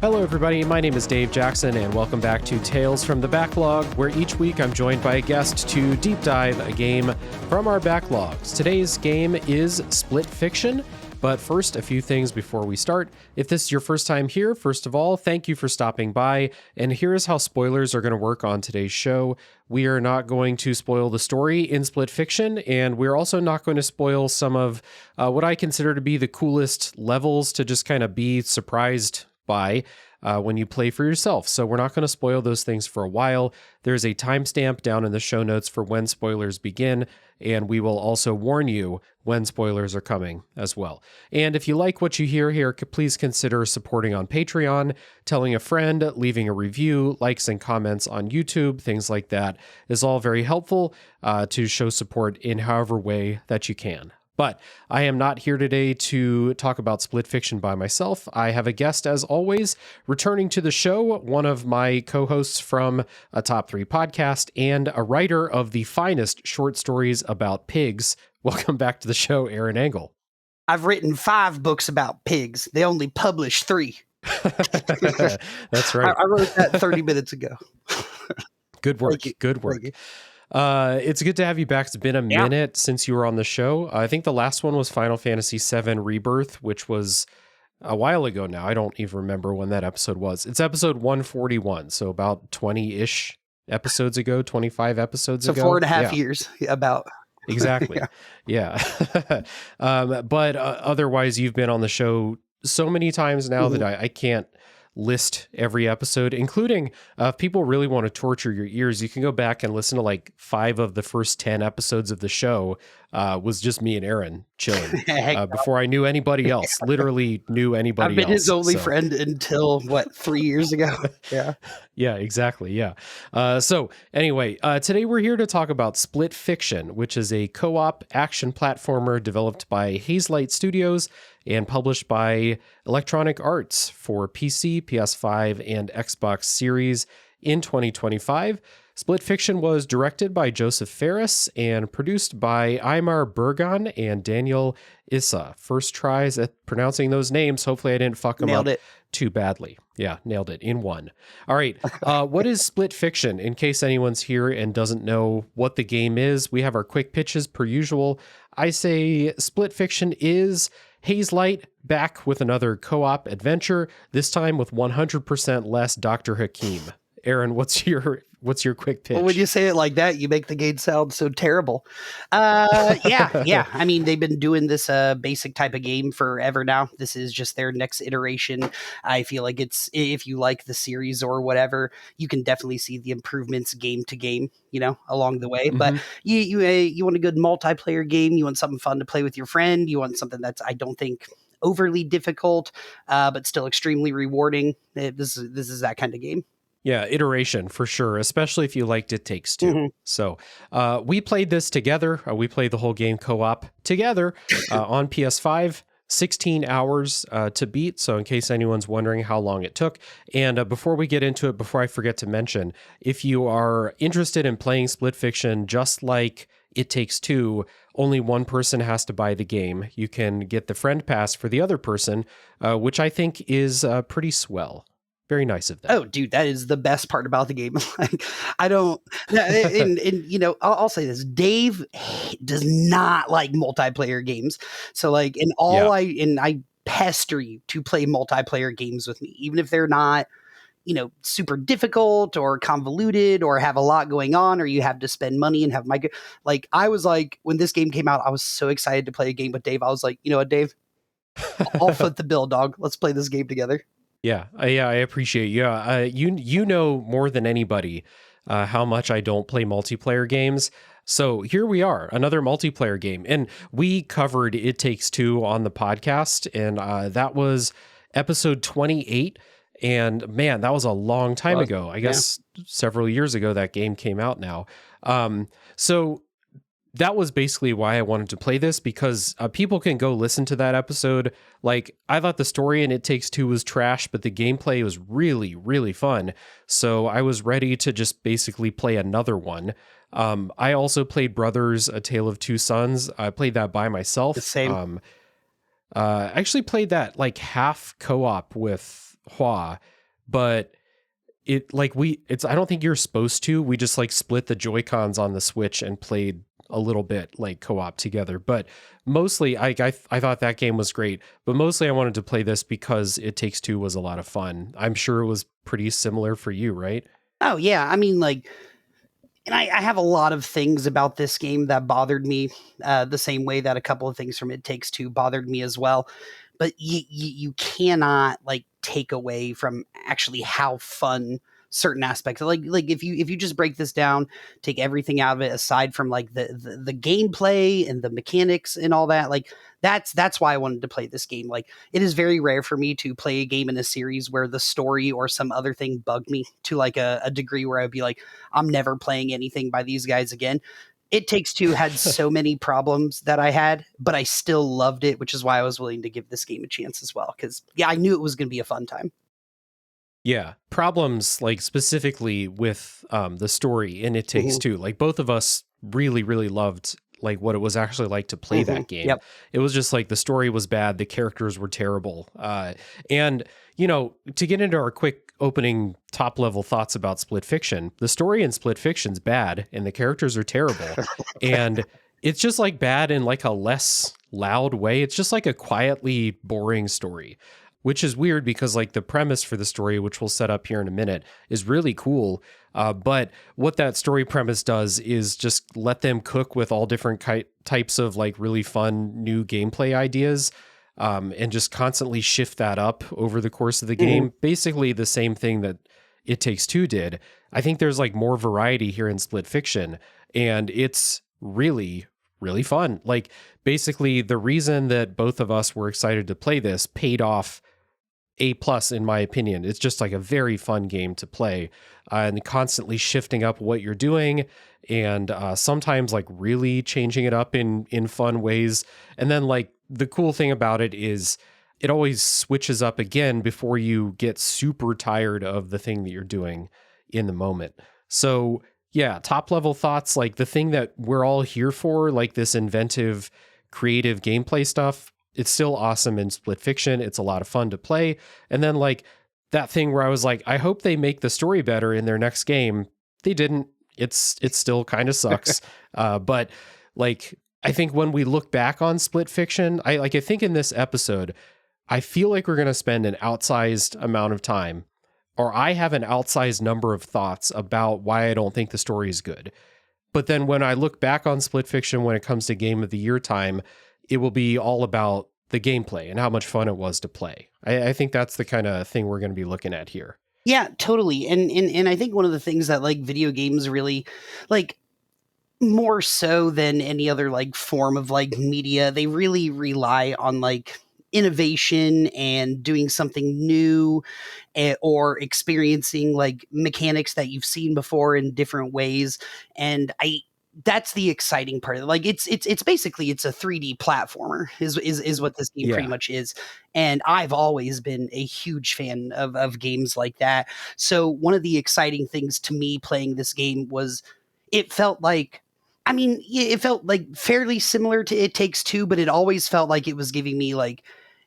Hello, everybody. My name is Dave Jackson, and welcome back to Tales from the Backlog, where each week I'm joined by a guest to deep dive a game from our backlogs. Today's game is Split Fiction. But first, a few things before we start. If this is your first time here, first of all, thank you for stopping by. And here's how spoilers are going to work on today's show. We are not going to spoil the story in Split Fiction, and we're also not going to spoil some of what I consider to be the coolest levels to just kind of be surprised by when you play for yourself. So we're not going to spoil those things for a while. There's a timestamp down in the show notes for when spoilers begin, and we will also warn you when spoilers are coming as well. And if you like what you hear here, please consider supporting on Patreon, telling a friend, leaving a review, likes and comments on YouTube, things like that is all very helpful to show support in however way that you can. But I am not here today to talk about Split Fiction by myself. I have a guest, as always, returning to the show, one of my co-hosts from a Top 3 podcast and a writer of the finest short stories about pigs. Welcome back to the show, Aaron Engel. I've written 5 books about pigs. They only published 3. That's right. I wrote that 30 minutes ago. Good work. Good work. It's good to have you back. It's been a minute since you were on the show. I think the last one was Final Fantasy VII Rebirth, which was a while ago now. I don't even remember when that episode was. It's episode 141, so about 20-ish episodes ago, 25 episodes ago. So 4.5 years about. Exactly. Yeah. But otherwise, you've been on the show so many times now that I can't list every episode, including if people really want to torture your ears, you can go back and listen to like 5 of the first 10 episodes of the show. Was just me and Aaron chilling before I knew anybody else. Literally knew anybody else. I've been his only friend until 3 years ago. Yeah, exactly. Yeah. So anyway, today we're here to talk about Split Fiction, which is a co-op action platformer developed by Hazelight Studios and published by Electronic Arts for PC, PS5, and Xbox Series in 2025. Split Fiction was directed by Joseph Ferris and produced by Aymar Bergan and Daniel Issa. First tries at pronouncing those names. Hopefully I didn't fuck them up too badly. Yeah, nailed it in one. All right. What is Split Fiction? In case anyone's here and doesn't know what the game is, we have our quick pitches per usual. I say Split Fiction is Hazelight back with another co-op adventure, this time with 100% less Dr. Hakim. Aaron, what's your quick pitch? Well, when you say it like that, you make the game sound so terrible. Yeah. I mean, they've been doing this basic type of game forever now. This is just their next iteration. I feel like it's, if you like the series or whatever, you can definitely see the improvements game to game, along the way. Mm-hmm. But you want a good multiplayer game. You want something fun to play with your friend. You want something that's, I don't think, overly difficult, but still extremely rewarding. This is that kind of game. Yeah, iteration for sure, especially if you liked It Takes Two. Mm-hmm. So we played this together. We played the whole game co-op together on PS5, 16 hours to beat. So in case anyone's wondering how long it took. And before we get into it, before I forget to mention, if you are interested in playing Split Fiction just like It Takes Two, only one person has to buy the game. You can get the friend pass for the other person, which I think is pretty swell. Very nice of them. Oh, dude, that is the best part about the game. I'll say this: Dave does not like multiplayer games. So, I pester you to play multiplayer games with me, even if they're not, super difficult or convoluted or have a lot going on, or you have to spend money and have I was like, when this game came out, I was so excited to play a game with Dave. I was like, you know what, Dave, I'll foot the bill, dog. Let's play this game together. Yeah, I appreciate you. You know more than anybody how much I don't play multiplayer games. So here we are, another multiplayer game. And we covered It Takes Two on the podcast, and that was episode 28. And man, that was a long time ago. I guess several years ago that game came out now. So that was basically why I wanted to play this, because people can go listen to that episode. Like, I thought the story in It Takes Two was trash, but the gameplay was really, really fun. So I was ready to just basically play another one. I also played Brothers, A Tale of Two Sons. I played that by myself. The same. I actually played that like half co-op with Hua, but I don't think you're supposed to. We just like split the Joy-Cons on the Switch and played a little bit like co-op together. But mostly I thought that game was great, but mostly I wanted to play this because It Takes Two was a lot of fun. I'm sure it was pretty similar for you, right? Oh yeah, I mean, like, and I have a lot of things about this game that bothered me, the same way that a couple of things from It Takes Two bothered me as well. But you cannot like take away from actually how fun certain aspects, like if you just break this down, take everything out of it aside from like the gameplay and the mechanics and all that, like that's why I wanted to play this game. Like, it is very rare for me to play a game in a series where the story or some other thing bugged me to like a degree where I'd be like, I'm never playing anything by these guys again. It Takes Two had so many problems that I had, but I still loved it, which is why I was willing to give this game a chance as well. Because yeah, I knew it was going to be a fun time. Yeah, problems like specifically with the story in It Takes Two. Like both of us really, really loved like what it was actually like to play that game. Yep. It was just like the story was bad, the characters were terrible, and you know, to get into our quick opening top level thoughts about Split Fiction, the story in Split Fiction's bad, and the characters are terrible, and it's just like bad in like a less loud way. It's just like a quietly boring story, which is weird because like the premise for the story, which we'll set up here in a minute, is really cool. But what that story premise does is just let them cook with all different types of like really fun new gameplay ideas, and just constantly shift that up over the course of the game. Basically the same thing that It Takes Two did. I think there's like more variety here in Split Fiction, and it's really, really fun. Like basically the reason that both of us were excited to play this paid off A+ in my opinion. It's just like a very fun game to play, and constantly shifting up what you're doing, and sometimes like really changing it up in fun ways. And then like the cool thing about it is it always switches up again before you get super tired of the thing that you're doing in the moment. So yeah, top level thoughts, like the thing that we're all here for, like this inventive, creative gameplay stuff, it's still awesome in Split Fiction. It's a lot of fun to play. And then like that thing where I was like, I hope they make the story better in their next game. They didn't. It still kind of sucks. But like, I think when we look back on Split Fiction, I think in this episode, I feel like we're going to spend an outsized amount of time, or I have an outsized number of thoughts about why I don't think the story is good. But then when I look back on Split Fiction, when it comes to Game of the Year time, it will be all about the gameplay and how much fun it was to play. I think that's the kind of thing we're going to be looking at here. Yeah, totally. And I think one of the things that like video games really like, more so than any other like form of like media, they really rely on like innovation and doing something new, or experiencing like mechanics that you've seen before in different ways. And that's the exciting part of it. Like it's basically it's a 3D platformer is what this game pretty much is. And I've always been a huge fan of games like that. So one of the exciting things to me playing this game was it felt like, I mean, it felt like fairly similar to It Takes Two, but it always felt like it was giving me like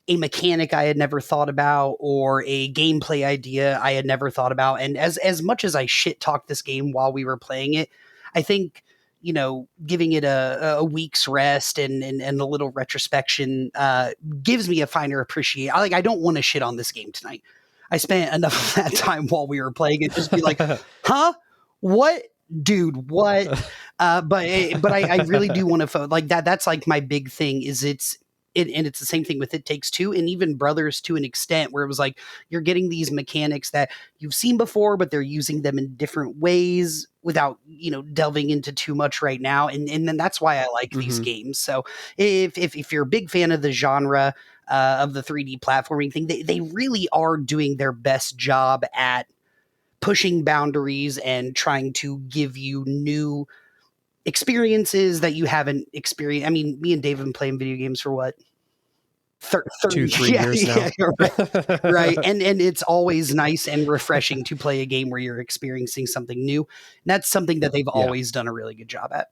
a mechanic I had never thought about, or a gameplay idea I had never thought about. And as much as I shit talked this game while we were playing it, I think, you know, giving it a week's rest and a little retrospection gives me a finer appreciation. I don't want to shit on this game tonight. I spent enough of that time while we were playing it just be like, huh? What? Dude, what? But I really do want to like that. That's like my big thing is and it's the same thing with It Takes Two and even Brothers to an extent, where it was like you're getting these mechanics that you've seen before, but they're using them in different ways without, you know, delving into too much right now. And then that's why I like these games. So if you're a big fan of the genre of the 3D platforming thing, they really are doing their best job at pushing boundaries and trying to give you new experiences that you haven't experienced. I mean, me and Dave have been playing video games for what? 2-3 years now. Right. Right. And it's always nice and refreshing to play a game where you're experiencing something new. And that's something that they've always done a really good job at.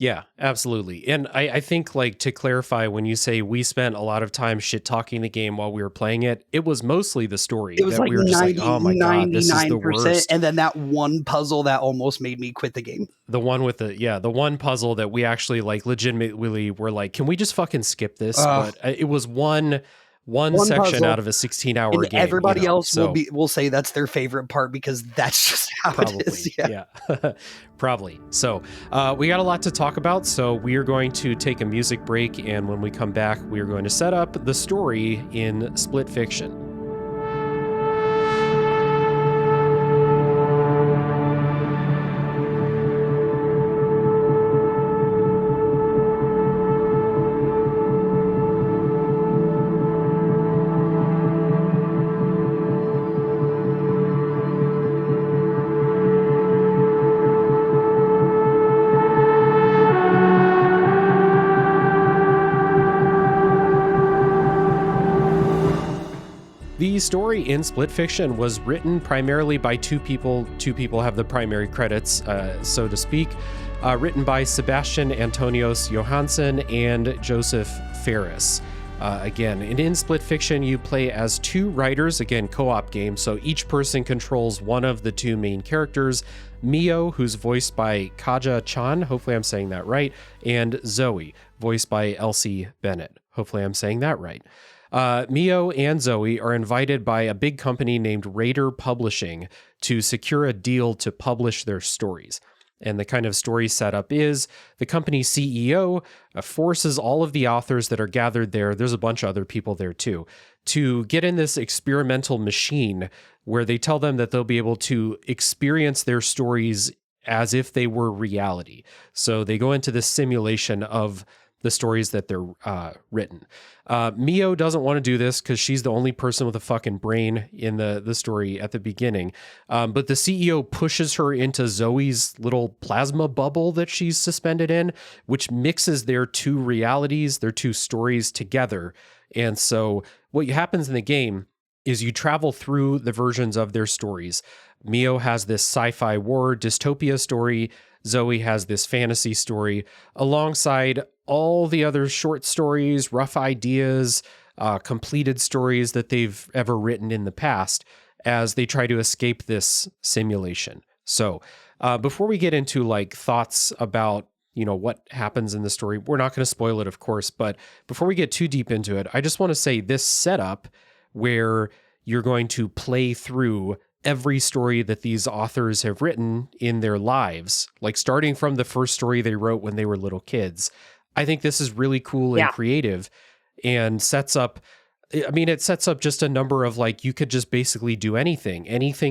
Yeah, absolutely. And I think, like, to clarify, when you say we spent a lot of time shit talking the game while we were playing it, it was mostly the story It was that like we were just like, oh my God, this is the 99%. worst. And then that one puzzle that almost made me quit the game. The one with the one puzzle that we actually like legitimately were like, can we just fucking skip this? But it was one section puzzle, out of a 16-hour and game. everybody else so will say that's their favorite part because that's just how it is. probably, yeah, probably. So we got a lot to talk about. So we are going to take a music break, and when we come back, we are going to set up the story in Split Fiction. The story in Split Fiction was written primarily by two people. Two people have the primary credits, so to speak. Written by Sebastian Antonios Johansson and Joseph Ferris. Again, in Split Fiction, you play as two writers, again, co-op game, so each person controls one of the two main characters, Mio, who's voiced by Kaja Chan, hopefully I'm saying that right, and Zoe, voiced by Elsie Bennett. Hopefully I'm saying that right. Mio and Zoe are invited by a big company named Raider Publishing to secure a deal to publish their stories. And the kind of story setup is the company's CEO forces all of the authors that are gathered there's a bunch of other people there too, to get in this experimental machine where they tell them that they'll be able to experience their stories as if they were reality. So they go into this simulation of the stories that they're written. Mio doesn't want to do this because she's the only person with a fucking brain in the story at the beginning. But the CEO pushes her into Zoe's little plasma bubble that she's suspended in, which mixes their two realities, their two stories together. And so what happens in the game is you travel through the versions of their stories. Mio has this sci-fi war dystopia story. Zoe has this fantasy story alongside all the other short stories, rough ideas, completed stories that they've ever written in the past as they try to escape this simulation. So before we get into like thoughts about, what happens in the story, we're not going to spoil it, of course, but before we get too deep into it, I just want to say this setup where you're going to play through every story that these authors have written in their lives, like starting from the first story they wrote when they were little kids. I think this is really cool and creative and it sets up just a number of like, you could just basically do anything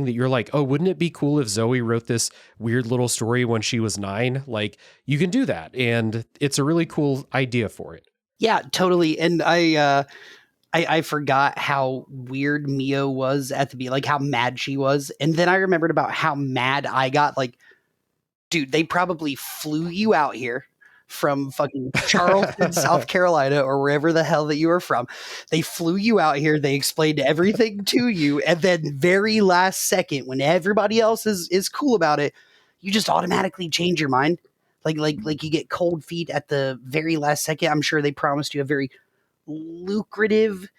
that you're like, oh, wouldn't it be cool if Zoe wrote this weird little story when she was 9? Like you can do that. And it's a really cool idea for it. Yeah, totally. And I forgot how weird Mio was at the beginning, like how mad she was. And then I remembered about how mad I got. Like, dude, they probably flew you out here from fucking Charleston, South Carolina, or wherever the hell that you are from. They flew you out here. They explained everything to you. And then very last second, when everybody else is cool about it, you just automatically change your mind. Like you get cold feet at the very last second. I'm sure they promised you a very lucrative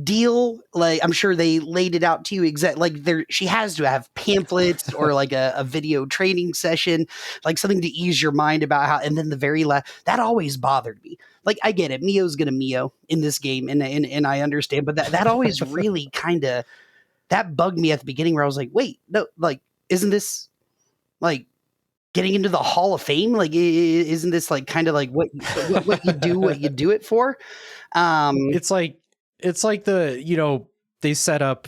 deal. Like I'm sure they laid it out to you she has to have pamphlets or like a video training session, like something to ease your mind about how, and then the very last, that always bothered me. Like I get it, Mio's gonna Mio in this game and I understand, but that always really kind of, that bugged me at the beginning where I was like, wait, no, like isn't this like getting into the Hall of Fame? Like isn't this like kind of like what you do it for? It's like they set up,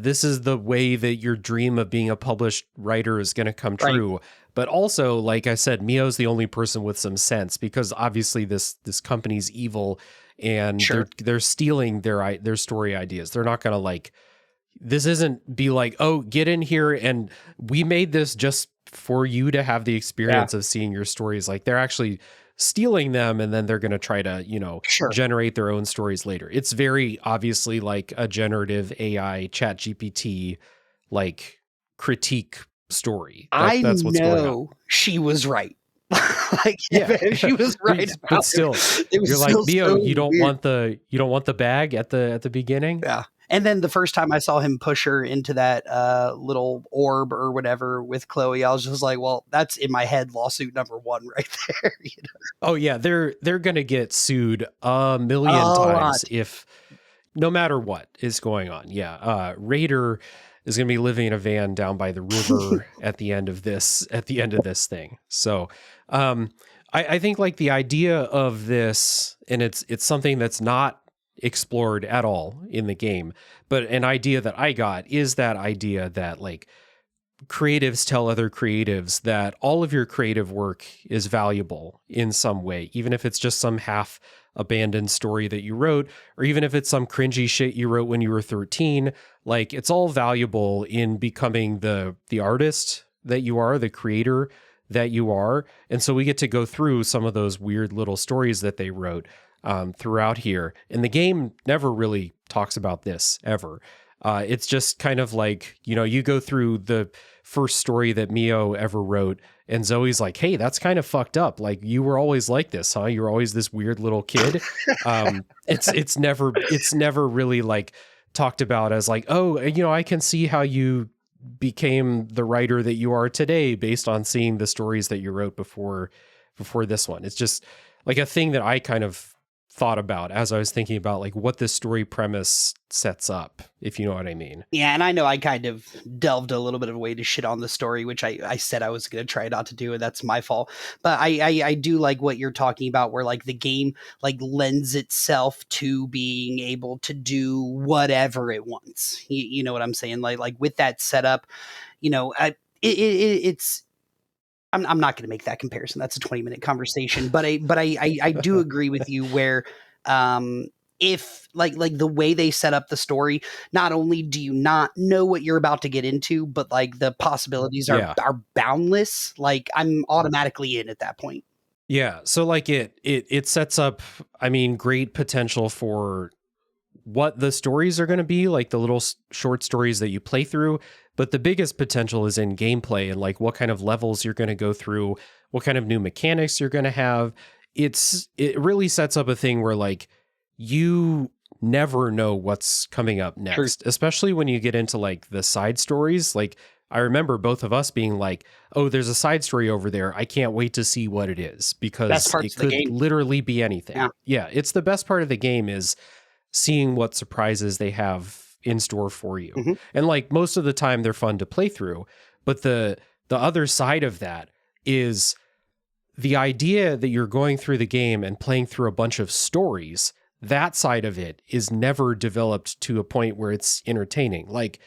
this is the way that your dream of being a published writer is going to come true. Right. But also, like I said, Mio's the only person with some sense because obviously this company's evil and they're stealing their story ideas. They're not going to like, this isn't be like, oh, get in here and we made this just for you to have the experience of seeing your stories. Like they're actually stealing them and then they're going to try to, generate their own stories later. It's very obviously like a generative AI chat GPT, like critique story. That's what's going on. She was right. Like Yeah. if she was right But about still, it was you're like, still Mio, so you don't weird. want the bag at the beginning? Yeah. And then the first time I saw him push her into that little orb or whatever with Chloe, I was just like, well, that's in my head lawsuit number one right there. You know? Oh yeah, they're gonna get sued a A million lot. times if no matter what is going on. Yeah. Raider is gonna be living in a van down by the river at the end of this thing. So I think like the idea of this, and it's something that's not explored at all in the game, but an idea that I got is that idea that like creatives tell other creatives that all of your creative work is valuable in some way, even if it's just some half abandoned story that you wrote, or even if it's some cringy shit you wrote when you were 13. Like it's all valuable in becoming the artist that you are, the creator that you are. And so we get to go through some of those weird little stories that they wrote throughout here. And the game never really talks about this ever. It's just kind of like, you go through the first story that Mio ever wrote, and Zoe's like, hey, that's kind of fucked up. Like, you were always like this, huh? You were always this weird little kid. It's never really like talked about as like, oh, I can see how you became the writer that you are today based on seeing the stories that you wrote before this one. It's just like a thing that I kind of thought about as I was thinking about like what this story premise sets up, if you know what I mean. Yeah, and I know I kind of delved a little bit of a way to shit on the story, which I said I was going to try not to do, and that's my fault. But I do like what you're talking about, where like the game like lends itself to being able to do whatever it wants. You know what I'm saying? Like with that setup, it's. I'm not going to make that comparison. That's a 20-minute conversation, but I do agree with you where if like the way they set up the story, not only do you not know what you're about to get into, but like the possibilities are boundless. Like I'm automatically in at that point. Yeah. So like it sets up, I mean, great potential for what the stories are going to be, like the little short stories that you play through. But the biggest potential is in gameplay and like what kind of levels you're going to go through, what kind of new mechanics you're going to have. It really sets up a thing where like you never know what's coming up next, especially when you get into like the side stories. Like I remember both of us being like, oh, there's a side story over there. I can't wait to see what it is, because it could literally be anything. Yeah. It's the best part of the game is seeing what surprises they have in store for you. Mm-hmm. And like most of the time they're fun to play through, but the other side of that is the idea that you're going through the game and playing through a bunch of stories. That side of it is never developed to a point where it's entertaining. Like,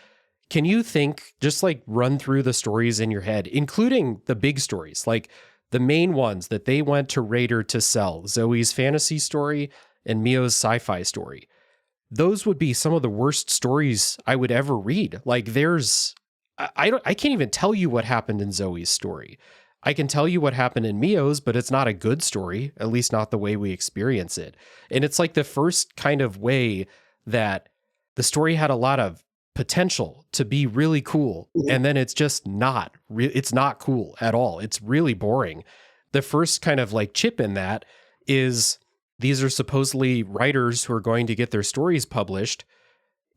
can you just like run through the stories in your head, including the big stories, like the main ones that they went to Raider to sell, Zoe's fantasy story and Mio's sci-fi story? Those would be some of the worst stories I would ever read. Like I can't even tell you what happened in Zoe's story. I can tell you what happened in Mio's, but it's not a good story, at least not the way we experience it. And it's like the first kind of way that the story had a lot of potential to be really cool. And then it's just not, it's not cool at all. It's really boring. The first kind of like chip in that is these are supposedly writers who are going to get their stories published,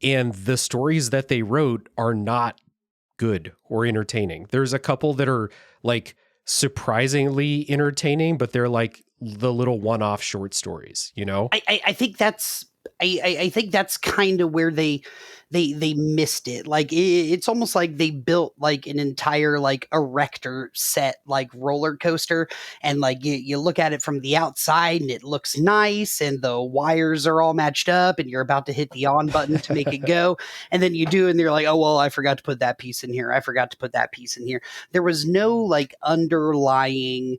and the stories that they wrote are not good or entertaining. There's a couple that are like surprisingly entertaining, but they're like the little one-off short stories, I think that's I think that's kind of where they missed it. Like it's almost like they built like an entire like erector set like roller coaster, and like you look at it from the outside and it looks nice and the wires are all matched up and you're about to hit the on button to make it go, and then you do and you're like, oh well, I forgot to put that piece in here. I forgot to put that piece in here. There was no like underlying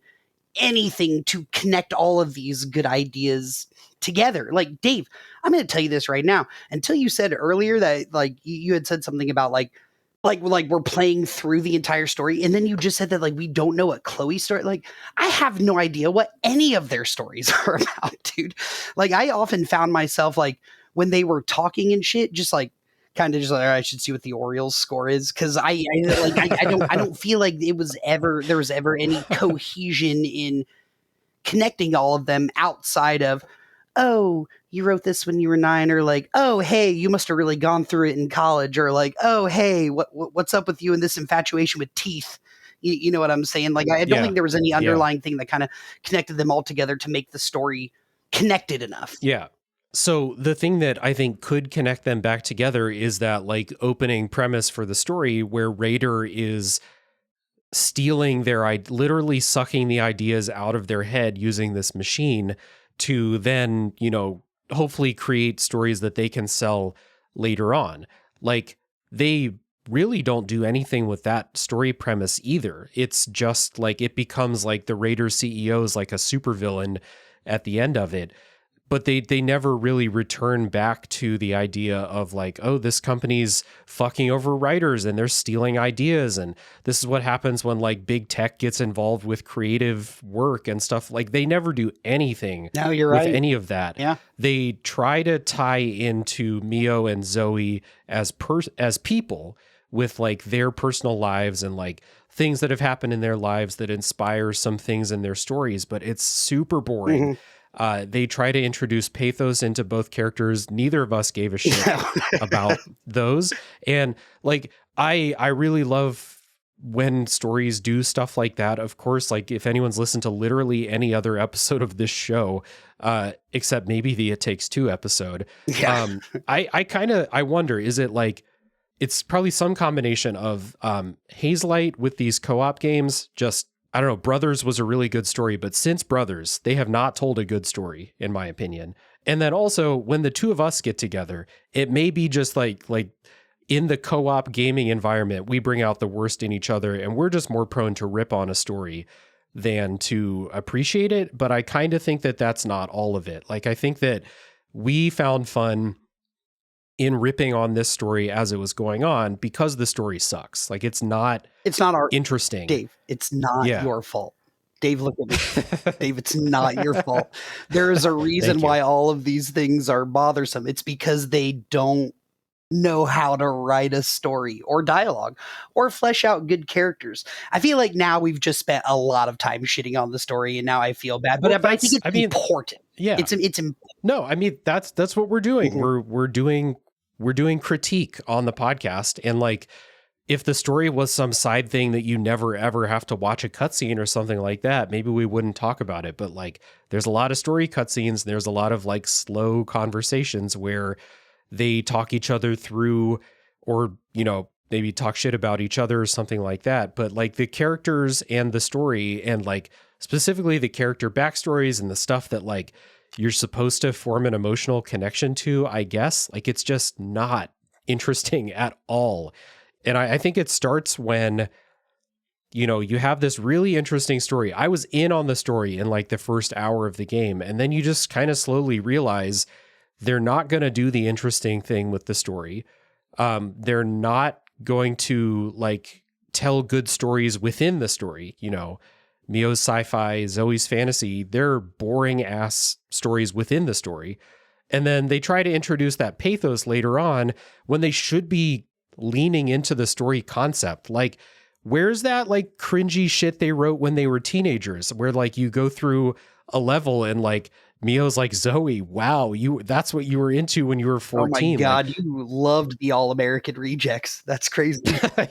anything to connect all of these good ideas together. Like Dave, I'm going to tell you this right now. Until you said earlier that like you had said something about like we're playing through the entire story, and then you just said that like we don't know what Chloe's story. Like I have no idea what any of their stories are about, dude. Like I often found myself like when they were talking and shit, just like kind of just like, all right, I should see what the Orioles score is, because I don't feel like there was ever any cohesion in connecting all of them outside of, oh, you wrote this when you were 9, or like, oh, hey, you must have really gone through it in college, or like, oh, hey, what's up with you and this infatuation with teeth? You know what I'm saying? Like, I don't think there was any underlying thing that kind of connected them all together to make the story connected enough. Yeah. So the thing that I think could connect them back together is that like opening premise for the story where Raider is stealing literally sucking the ideas out of their head using this machine to then, hopefully create stories that they can sell later on. Like, they really don't do anything with that story premise either. It's just like it becomes like the Raider CEO is like a supervillain at the end of it. But they never really return back to the idea of like, oh, this company's fucking over writers and they're stealing ideas. And this is what happens when like big tech gets involved with creative work and stuff. Like, they never do anything No, you're with right. any of that. Yeah. They try to tie into Mio and Zoe as people with like their personal lives and like things that have happened in their lives that inspire some things in their stories, but it's super boring. Mm-hmm. They try to introduce pathos into both characters. Neither of us gave a shit about those. And like, I really love when stories do stuff like that. Of course, like if anyone's listened to literally any other episode of this show, except maybe the It Takes Two episode, I wonder, is it like, it's probably some combination of Hazelight with these co-op games, just, I don't know, Brothers was a really good story, but since Brothers, they have not told a good story, in my opinion. And then also, when the two of us get together, it may be just like in the co-op gaming environment, we bring out the worst in each other, and we're just more prone to rip on a story than to appreciate it. But I kind of think that that's not all of it. Like, I think that we found fun in ripping on this story as it was going on because the story sucks. Like, it's not our interesting. Dave, it's not your fault. Dave, look at me. Dave, it's not your fault. There is a reason why all of these things are bothersome. It's because they don't know how to write a story or dialogue or flesh out good characters. I feel like now we've just spent a lot of time shitting on the story, and now I feel bad. But I think it's important. Yeah, it's important. No, I mean, that's what we're doing. Mm-hmm. We're doing critique on the podcast, and like, if the story was some side thing that you never ever have to watch a cutscene or something like that, maybe we wouldn't talk about it. But like, there's a lot of story cutscenes. There's a lot of like slow conversations where they talk each other through, or, maybe talk shit about each other or something like that. But like, the characters and the story, and like specifically the character backstories and the stuff that like you're supposed to form an emotional connection to, I guess, like, it's just not interesting at all. And I think it starts when, you have this really interesting story. I was in on the story in like the first hour of the game, and then you just kind of slowly realize they're not going to do the interesting thing with the story. They're not going to like tell good stories within the story. Mio's sci-fi, Zoe's fantasy, they're boring ass stories within the story. And then they try to introduce that pathos later on when they should be leaning into the story concept. Like, where's that like cringy shit they wrote when they were teenagers, where like you go through a level and like Mio's like, Zoe, wow, that's what you were into when you were 14. Oh my God, like, you loved the All-American Rejects. That's crazy.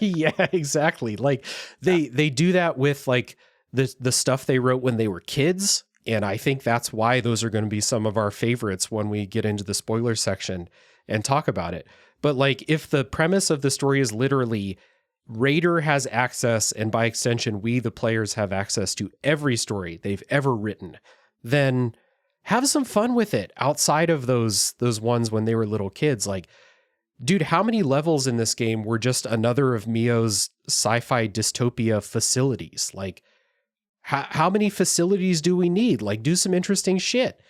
Yeah, exactly. Like they do that with like the stuff they wrote when they were kids. And I think that's why those are going to be some of our favorites when we get into the spoiler section and talk about it. But like, if the premise of the story is literally Raider has access, and by extension, we, the players, have access to every story they've ever written, then have some fun with it outside of those ones when they were little kids. Like, dude, how many levels in this game were just another of Mio's sci-fi dystopia facilities? Like, how many facilities do we need? Like, do some interesting shit.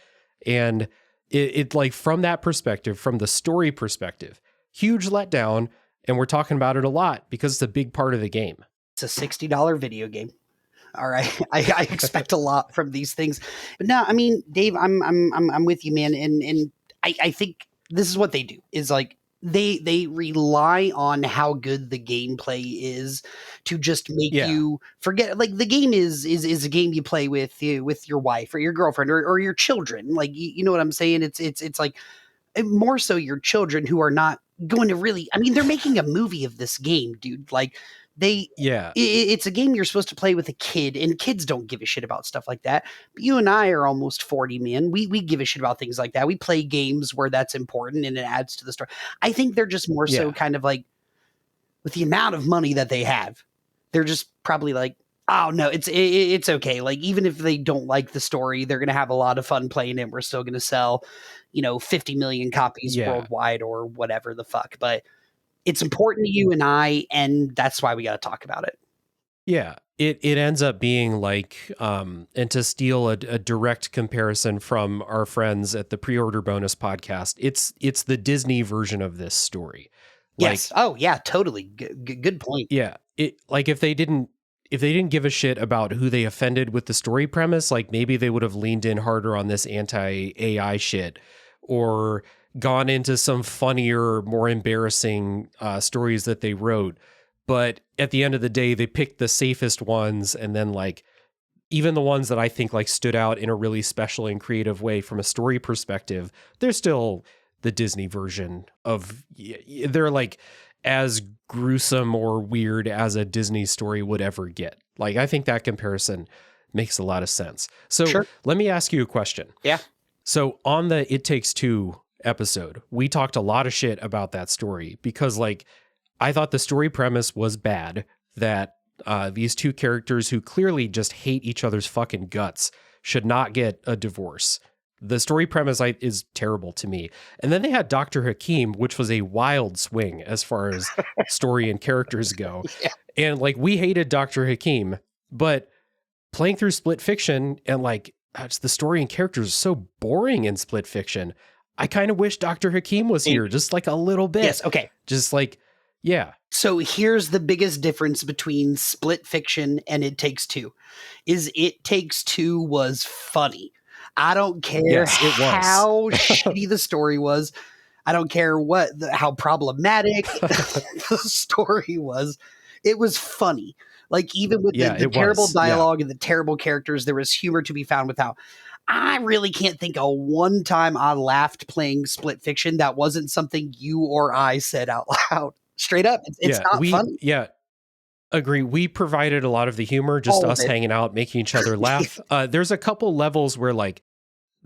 And it like, from that perspective, from the story perspective, huge letdown. And we're talking about it a lot because it's a big part of the game. It's a $60 video game. All right. I expect a lot from these things. But no, I mean, Dave, I'm with you, man. And I think this is what they do, is like, they rely on how good the gameplay is to just make you forget. Like, the game is a game you play with your wife or your girlfriend or your children. Like, you know what I'm saying? It's like, more so your children who are not going to really, I mean, they're making a movie of this game, dude. Like, it's a game you're supposed to play with a kid, and kids don't give a shit about stuff like that. But you and I are almost 40, man. We give a shit about things like that. We play games where that's important and it adds to the story. I think they're just more so kind of like, with the amount of money that they have, they're just probably like, oh no, it's okay. Like, even if they don't like the story, they're gonna have a lot of fun playing it. We're still gonna sell, 50 million copies worldwide or whatever the fuck. But it's important to you and I, and that's why we got to talk about it. Yeah, it ends up being like, and to steal a direct comparison from our friends at the Pre-Order Bonus podcast, it's the Disney version of this story. Yes. Oh yeah, totally. Good point. Yeah. Like, if they didn't give a shit about who they offended with the story premise, like, maybe they would have leaned in harder on this anti-AI shit, or gone into some funnier, more embarrassing stories that they wrote. But at the end of the day, they picked the safest ones, and then, like, even the ones that I think, like, stood out in a really special and creative way from a story perspective, they're still the Disney version of, they're like as gruesome or weird as a Disney story would ever get. Like, I think that comparison makes a lot of sense. So Let me ask you a question. Yeah. So on the It Takes Two episode, we talked a lot of shit about that story because, like, I thought the story premise was bad, that these two characters who clearly just hate each other's fucking guts should not get a divorce. The story premise is terrible to me. And then they had Dr. Hakim, which was a wild swing as far as story and characters go. Yeah. And, like, we hated Dr. Hakim, but playing through Split Fiction, and, like, the story and characters are so boring in Split Fiction. I kind of wish Dr. Hakim was here just, like, a little bit. Yes. Okay. Just like, yeah. So here's the biggest difference between Split Fiction and It Takes Two, is It Takes Two was funny. I don't care how shitty the story was. I don't care how problematic the story was. It was funny. Like, even with the terrible dialogue and the terrible characters, there was humor to be found without. I really can't think of one time I laughed playing Split Fiction that wasn't something you or I said out loud. Straight up. It's not funny. Yeah. Agree. We provided a lot of the humor, just us hanging out, making each other laugh. There's a couple levels where, like,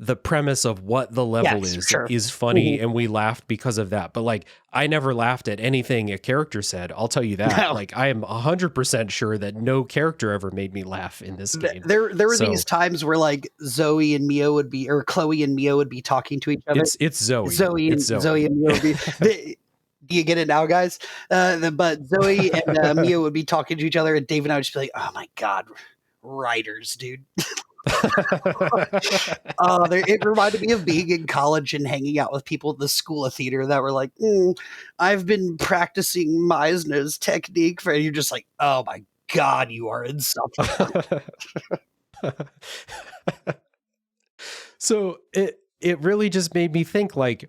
the premise of what the level is funny, and we laughed because of that. But, like, I never laughed at anything a character said. I'll tell you that. No. Like, I am 100% sure that no character ever made me laugh in this game. There were these times where, like, Chloe and Mio would be talking to each other. It's Zoe. Zoe and Mio would be. Do you get it now, guys? But Zoe and Mio would be talking to each other, and Dave and I would just be like, "Oh my god, writers, dude." It reminded me of being in college and hanging out with people at the School of Theater that were like, "I've been practicing Meisner's technique," and you're just like, "Oh my god, you are insufferable." So it really just made me think, like,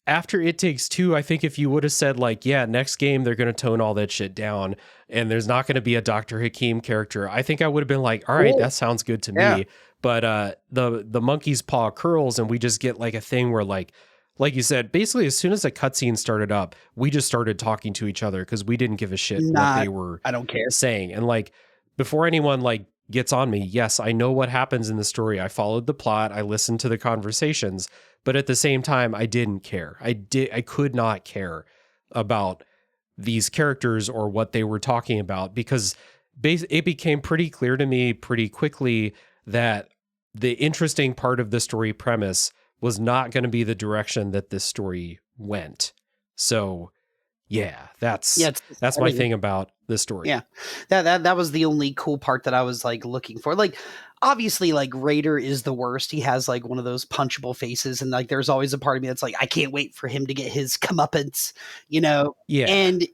after It Takes Two, I think if you would have said, like, yeah, next game they're going to tone all that shit down and there's not going to be a Dr. Hakim character, I think I would have been like, all right, that sounds good to me. But the monkey's paw curls, and we just get, like, a thing where, like you said, basically as soon as the cutscene started up, we just started talking to each other because we didn't give a shit what they were saying. And, like, before anyone, like, gets on me, yes, I know what happens in the story. I followed the plot. I listened to the conversations. But at the same time, I didn't care. I could not care about these characters or what they were talking about, because it became pretty clear to me pretty quickly that the interesting part of the story premise was not going to be the direction that this story went. So, yeah, that's my thing about this story. Yeah, that was the only cool part that I was, like, looking for. Like, obviously, like, Raider is the worst. He has, like, one of those punchable faces, and, like, there's always a part of me that's like, I can't wait for him to get his comeuppance, Yeah. And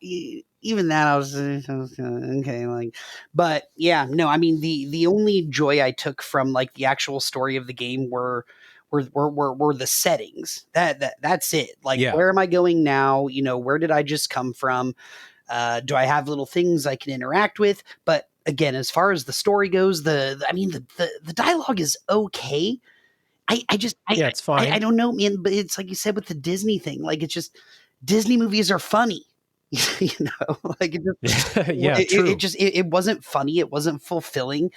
even that, I was okay, like, but yeah, no, I mean, the only joy I took from, like, the actual story of the game were were the settings. That's it. Like, Yeah. where am I going now? You know, where did I just come from? Do I have little things I can interact with? But again, as far as the story goes, the dialogue is okay. Yeah, it's fine. I don't know, man, but it's like you said with the Disney thing. Like, it's just Disney movies are funny. You know, like Yeah, true. it wasn't funny. It wasn't fulfilling.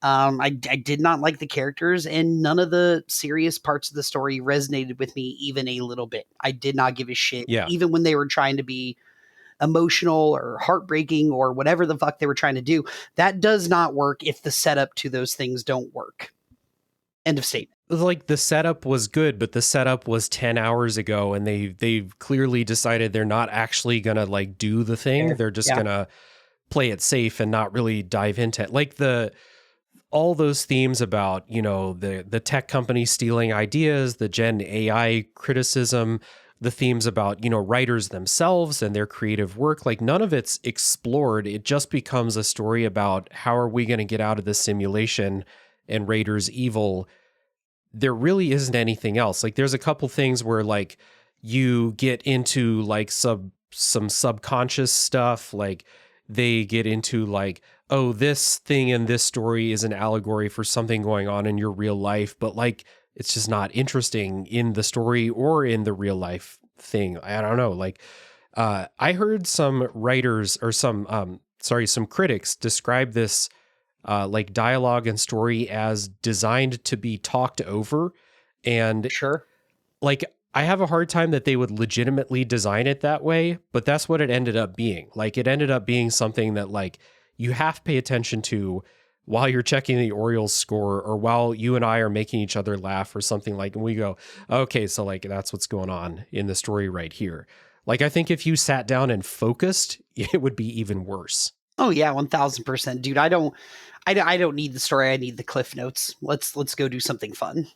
I did not like the characters, and none of the serious parts of the story resonated with me even a little bit. I did not give a shit, Yeah. even when they were trying to be emotional or heartbreaking or whatever the fuck they were trying to do. That does not work if the setup to those things don't work. End of statement. Like, the setup was good, but the setup was 10 hours ago, and they've clearly decided they're not actually gonna like do the thing. They're just gonna play it safe and not really dive into it. Like, all those themes about, you know, the tech company stealing ideas, the Gen AI criticism, the themes about, you know, writers themselves and their creative work, like, none of it's explored. It just becomes a story about how are we going to get out of this simulation and Raiders evil. There really isn't anything else. Like, there's a couple things where like you get into like some subconscious stuff. Like, they get into like, oh, this thing in this story is an allegory for something going on in your real life, but like, it's just not interesting in the story or in the real life thing. I don't know. Like, I heard some writers or some critics describe this like dialogue and story as designed to be talked over. And Sure. like, I have a hard time that they would legitimately design it that way, but that's what it ended up being. Like, it ended up being something that like you have to pay attention to while you're checking the Orioles score or while you and I are making each other laugh or something, like, and we go, okay, so like that's what's going on in the story right here. Like, I think if you sat down and focused, it would be even worse. Oh yeah, 1000%, dude. I don't need the story. I need the cliff notes. Let's go do something fun.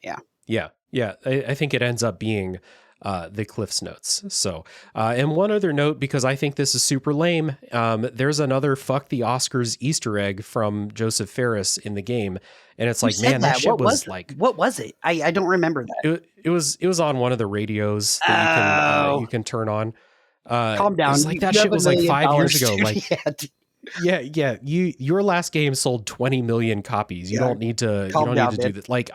Yeah. Yeah. I think it ends up being the Cliff's Notes. So, and one other note, because I think this is super lame, there's another fuck the Oscars Easter egg from Joseph Ferris in the game. And it's like, man, that shit was like... What was it? I don't remember that. It was on one of the radios that you can turn on. Calm down. Like, that shit was like 5 years ago. Like, yeah. Your last game sold 20 million copies. You don't need to do that. Like,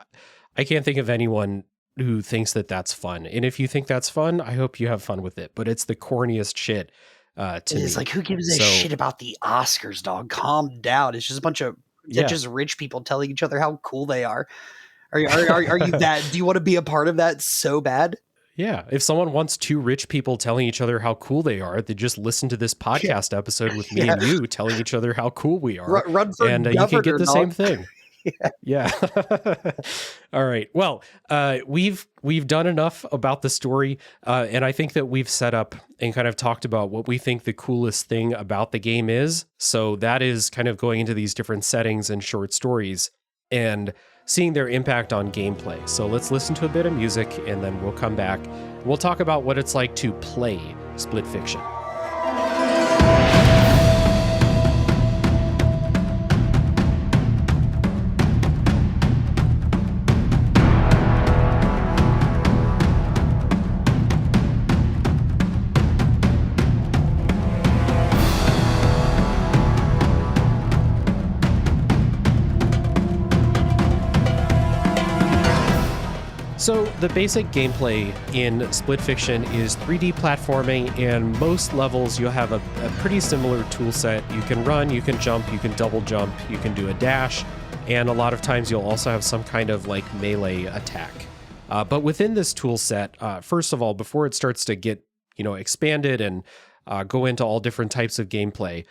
I can't think of anyone who thinks that that's fun. And if you think that's fun, I hope you have fun with it. But it's the corniest shit to me. It's like, who gives a shit about the Oscars, dog? Calm down. It's just a bunch of just rich people telling each other how cool they are. Are you that? Do you want to be a part of that so bad? Yeah. If someone wants two rich people telling each other how cool they are, they just listen to this podcast episode with me and you telling each other how cool we are. Run for and you can get the same thing. Yeah. All right. Well, we've done enough about the story, and I think that we've set up and kind of talked about what we think the coolest thing about the game is. So that is kind of going into these different settings and short stories and seeing their impact on gameplay. So let's listen to a bit of music, and then we'll come back. We'll talk about what it's like to play Split Fiction. So the basic gameplay in Split Fiction is 3D platforming, and most levels you'll have a pretty similar tool set. You can run, you can jump, you can double jump, you can do a dash, and a lot of times you'll also have some kind of like melee attack. But within this tool set, first of all, before it starts to get expanded and go into all different types of gameplay,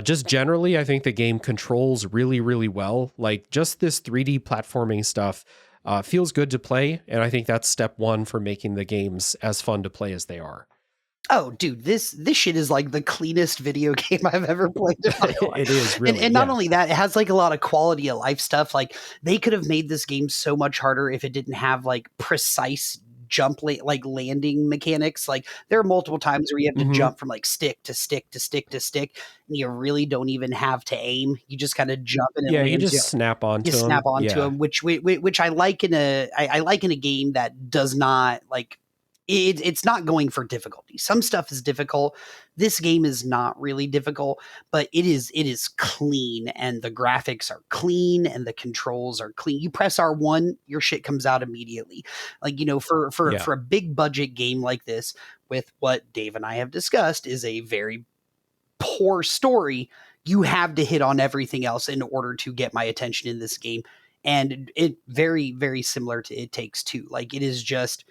just generally, I think the game controls really, really well. Like, just this 3D platforming stuff feels good to play, and I think that's step one for making the games as fun to play as they are. Oh, dude, this shit is like the cleanest video game I've ever played in my life. It is, really. And not only that, it has like a lot of quality of life stuff. Like, they could have made this game so much harder if it didn't have like precise jump like landing mechanics. Like there are multiple times where you have to jump from like stick to stick to stick to stick, and you really don't even have to aim. You just kind of jump and it Yeah, you lands. just snap You onto snap them. onto Yeah. them, which I like in I like in a game that does not like it's not going for difficulty. Some stuff is difficult. This game is not really difficult, but it is clean, and the graphics are clean and the controls are clean. You press R1, your shit comes out immediately. Like, you know, Yeah. for a big budget game like this, with what Dave and I have discussed is a very poor story, you have to hit on everything else in order to get my attention in this game. And it very, very similar to It Takes Two. Like it is just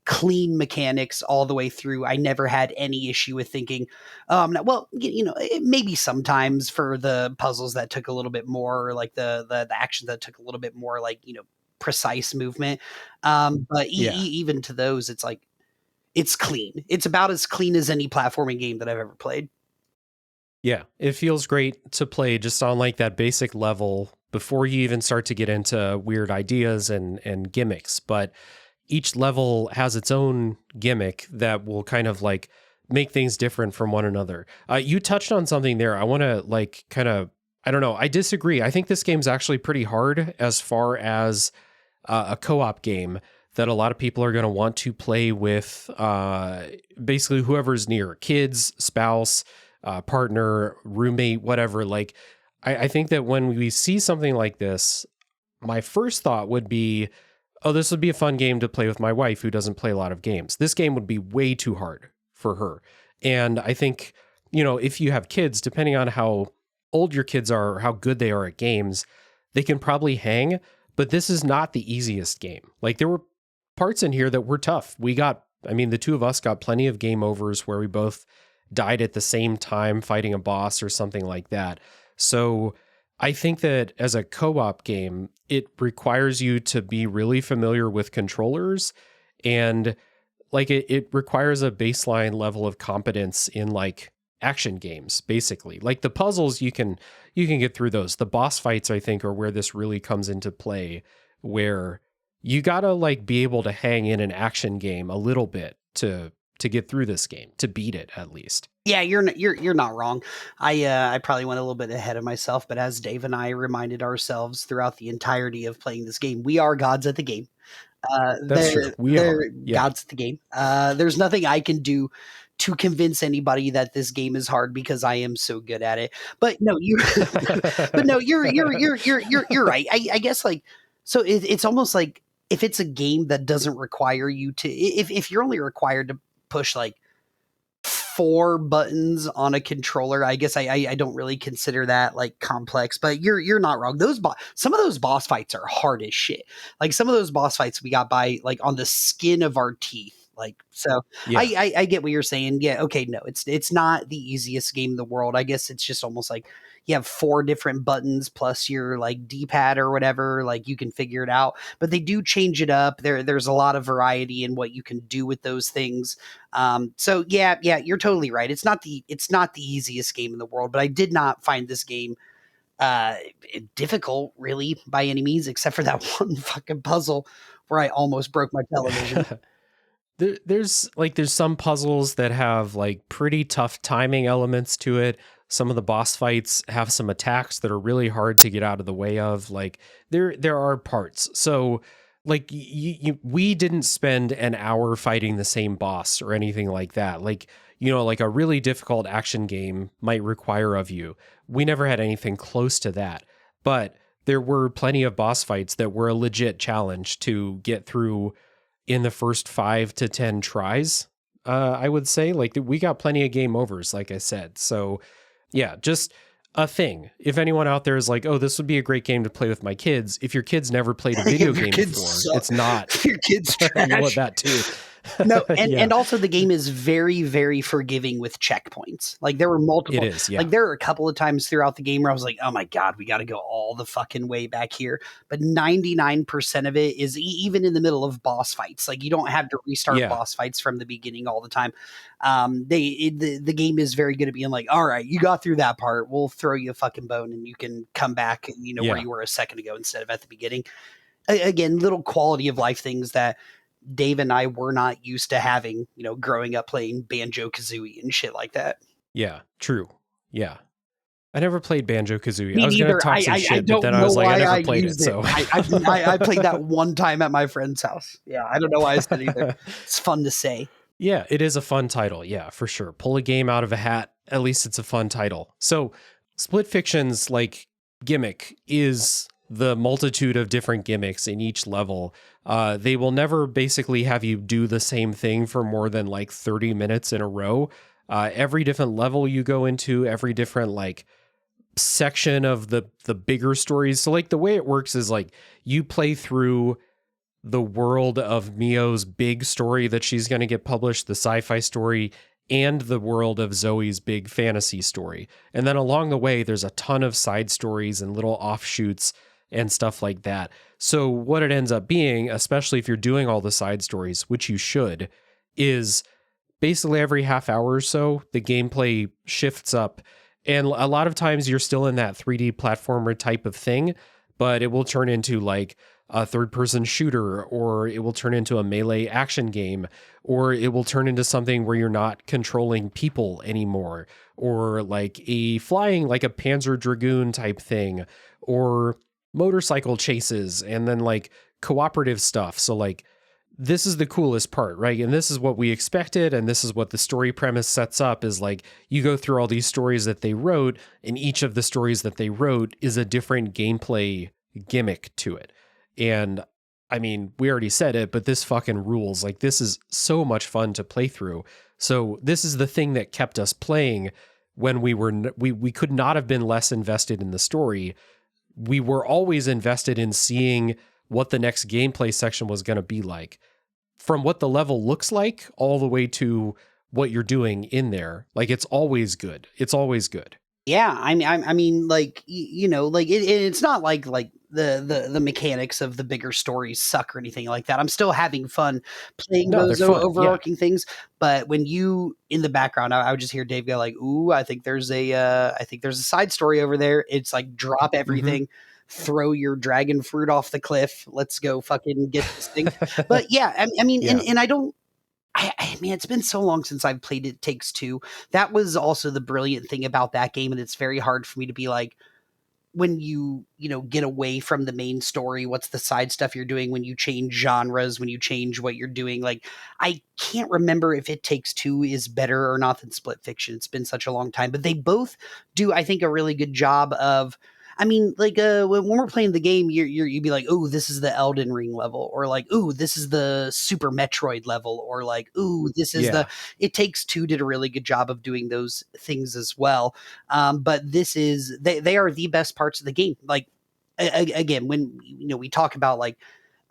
clean mechanics all the way through. I never had any issue with thinking, well, you know, maybe sometimes for the puzzles that took a little bit more, or like the actions that took a little bit more, like, you know, precise movement. But Yeah. even to those, it's like it's clean. It's about as clean as any platforming game that I've ever played. Yeah, it feels great to play just on like that basic level before you even start to get into weird ideas and gimmicks. But each level has its own gimmick that will kind of like make things different from one another. You touched on something there. I want to like kind of, I don't know. I disagree. I think this game's actually pretty hard as far as a co-op game that a lot of people are going to want to play with basically whoever's near, kids, spouse, partner, roommate, whatever. Like, I think that when we see something like this, my first thought would be, oh, this would be a fun game to play with my wife who doesn't play a lot of games. This game would be way too hard for her. And I think, you know, if you have kids, depending on how old your kids are or how good they are at games, they can probably hang, but this is not the easiest game. Like there were parts in here that were tough. I mean, the two of us got plenty of game overs where we both died at the same time fighting a boss or something like that. So I think that as a co-op game, it requires you to be really familiar with controllers, and like it requires a baseline level of competence in like action games, basically. Like the puzzles, you can get through those. The boss fights, I think, are where this really comes into play, where you gotta like be able to hang in an action game a little bit to get through this game, to beat it at least. Yeah, you're not wrong. I probably went a little bit ahead of myself, but as Dave and I reminded ourselves throughout the entirety of playing this game, we are gods at the game. That's true. We They're are. Yeah. gods at the game. There's nothing I can do to convince anybody that this game is hard because I am so good at it. But no, you but no, you're right. I guess like so it's almost like if it's a game that doesn't require you to if you're only required to push like four buttons on a controller. I guess I don't really consider that like complex, but you're not wrong. Some of those boss fights are hard as shit. Like some of those boss fights we got by like on the skin of our teeth. Like so, Yeah. I get what you're saying. Yeah, okay, no, it's not the easiest game in the world. I guess it's just almost like you have four different buttons plus your like D-pad or whatever. Like you can figure it out, but they do change it up. There's a lot of variety in what you can do with those things. So yeah, you're totally right. It's not the easiest game in the world, but I did not find this game uh difficult really by any means, except for that one fucking puzzle where I almost broke my television. There's some puzzles that have like pretty tough timing elements to it. Some of the boss fights have some attacks that are really hard to get out of the way of. Like there are parts. So like we didn't spend an hour fighting the same boss or anything like that. Like, you know, like a really difficult action game might require of you. We never had anything close to that. But there were plenty of boss fights that were a legit challenge to get through in the first 5 to 10 tries. I would say like we got plenty of game overs, like I said. So yeah, just a thing. If anyone out there is like, oh, this would be a great game to play with my kids. If your kids never played a video Your game kids before, suck. it's not. Your kids Well, trash. that too. No, and Yeah, and also the game is very, very forgiving with checkpoints. Like there were it multiple, is. Yeah. like there are a couple of times throughout the game where I was like, oh my God, we got to go all the fucking way back here. But 99% of it is even in the middle of boss fights. Like you don't have to restart Yeah. boss fights from the beginning all the time. The game is very good at being like, all right, you got through that part. We'll throw you a fucking bone and you can come back, where Yeah. you were a second ago instead of at the beginning. Again, little quality of life things that Dave and I were not used to having, growing up playing Banjo-Kazooie and shit like that. Yeah, true. Yeah. I never played Banjo-Kazooie. Me I was going to neither. talk some I shit, but don't then I know was like, I why never I played it. used it. So I played that one time at my friend's house. Yeah, I don't know why I said either. It's fun to say. Yeah, it is a fun title. Yeah, for sure. Pull a game out of a hat. At least it's a fun title. So Split Fiction's like gimmick is the multitude of different gimmicks in each level. They will never basically have you do the same thing for more than like 30 minutes in a row. Every different level you go into, every different like section of the bigger stories. So like the way it works is like you play through the world of Mio's big story that she's going to get published, the sci-fi story, and the world of Zoe's big fantasy story. And then along the way, there's a ton of side stories and little offshoots and stuff like that. So what it ends up being, especially if you're doing all the side stories, which you should, is basically every half hour or so, the gameplay shifts up. And a lot of times you're still in that 3D platformer type of thing, but it will turn into like a third-person shooter, or it will turn into a melee action game, or it will turn into something where you're not controlling people anymore, or like a flying, like a Panzer Dragoon type thing, or motorcycle chases, and then like cooperative stuff. So like this is the coolest part, right? And this is what we expected, and this is what the story premise sets up is like you go through all these stories that they wrote, and each of the stories that they wrote is a different gameplay gimmick to it. And I mean, we already said it, but this fucking rules. Like, this is so much fun to play through. So this is the thing that kept us playing when we could not have been less invested in the story. We were always invested in seeing what the next gameplay section was going to be like, from what the level looks like all the way to what you're doing in there. Like, it's always good. It's always good. Yeah, I mean, like like it's not like the mechanics of the bigger stories suck or anything like that. I'm still having fun playing those overarching things. But when you in the background, I would just hear Dave go like, "Ooh, I think there's a side story over there." It's like drop everything. Throw your dragon fruit off the cliff. Let's go fucking get this thing. But yeah, I mean, Yeah. and I don't. I mean, it's been so long since I've played It Takes Two. That was also the brilliant thing about that game, and it's very hard for me to be like, when you get away from the main story, what's the side stuff you're doing, when you change genres, when you change what you're doing. Like, I can't remember if It Takes Two is better or not than Split Fiction. It's been such a long time, but they both do, I think, a really good job of, I mean, like when we're playing the game, you'd be like, "Oh, this is the Elden Ring level," or like, "Oh, this is the Super Metroid level," or like, "Oh, this is the." It Takes Two did a really good job of doing those things as well. But this is they are the best parts of the game. Like again, when we talk about like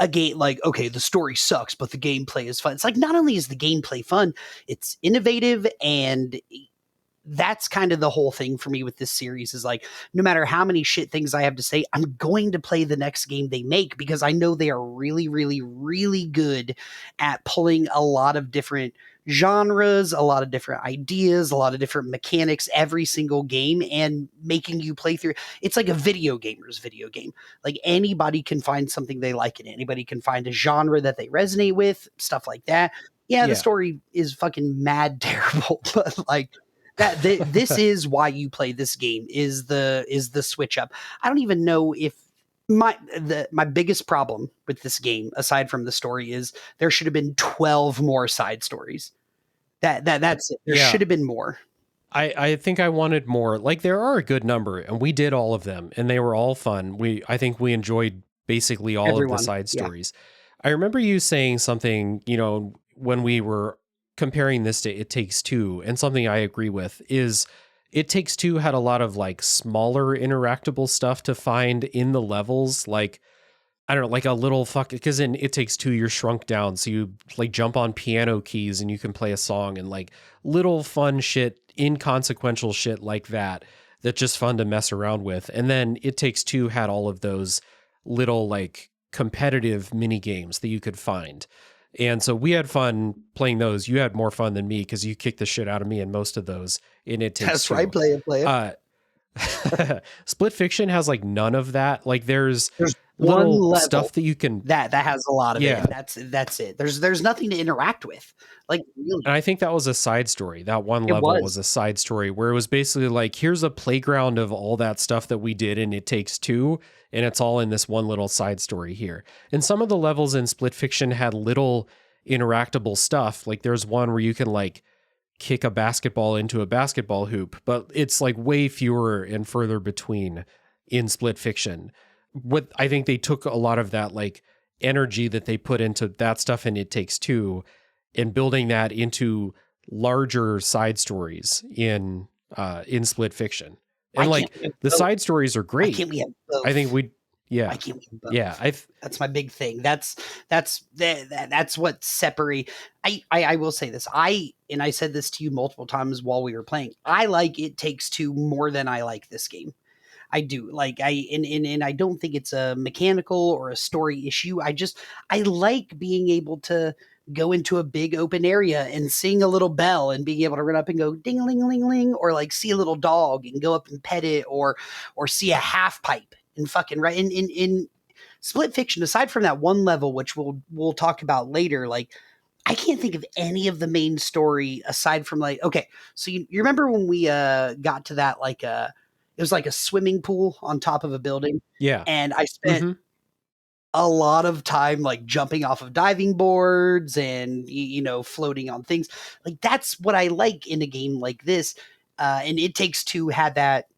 a game, like, okay, the story sucks, but the gameplay is fun. It's like, not only is the gameplay fun, it's innovative, and that's kind of the whole thing for me with this series is like, no matter how many shit things I have to say, I'm going to play the next game they make, because I know they are really, really, really good at pulling a lot of different genres, a lot of different ideas, a lot of different mechanics every single game, and making you play through. It's like a video gamer's video game. Like, anybody can find something they like in it. Anybody can find a genre that they resonate with, stuff like that. Yeah, the story is fucking mad terrible, but like, this is why you play this game, is the switch up. I don't even know if my biggest problem with this game, aside from the story, is there should have been 12 more side stories. That's it. There should have been more. I think I wanted more. Like, there are a good number, and we did all of them, and they were all fun. I think we enjoyed basically all of the side stories. I remember you saying something, when we were comparing this to It Takes Two, and something I agree with is It Takes Two had a lot of like smaller interactable stuff to find in the levels. Like, I don't know, like a little because in It Takes Two, you're shrunk down. So you like jump on piano keys and you can play a song, and like little fun shit, inconsequential shit like that, that's just fun to mess around with. And then It Takes Two had all of those little like competitive mini games that you could find. And so we had fun playing those. You had more fun than me because you kicked the shit out of me in most of those in It Takes Two. That's right, play it. Split Fiction has like none of that. Like, there's one little level stuff that you can. that has a lot of Yeah. it. That's it. There's nothing to interact with. Like really, And I think that was a side story. That one it level was was. a side story where it was basically like, here's a playground of all that stuff that we did in It Takes Two, and it's all in this one little side story here. And some of the levels in Split Fiction had little interactable stuff. Like there's one where you can like kick a basketball into a basketball hoop, but it's like way fewer and further between in Split Fiction. What I think they took a lot of that like energy that they put into that stuff in It Takes Two and building that into larger side stories in Split Fiction. And like the side stories are Why great. can't we have both? I think we yeah. Why can't we have both? Yeah, that's my big thing. That's what separate. I will say this. I said this to you multiple times while we were playing. I like It Takes Two more than I like this game. I do. Like and I don't think it's a mechanical or a story issue. I like being able to go into a big open area and sing a little bell and being able to run up and go ding a ling ling ling, or like see a little dog and go up and pet it, or see a half pipe and fucking right in Split Fiction. Aside from that one level, which we'll talk about later, like I can't think of any of the main story aside from like, okay, so you remember when we got to that like it was like a swimming pool on top of a building. Yeah. And I spent a lot of time like jumping off of diving boards and, floating on things. Like that's what I like in a game like this. And It Takes Two had that,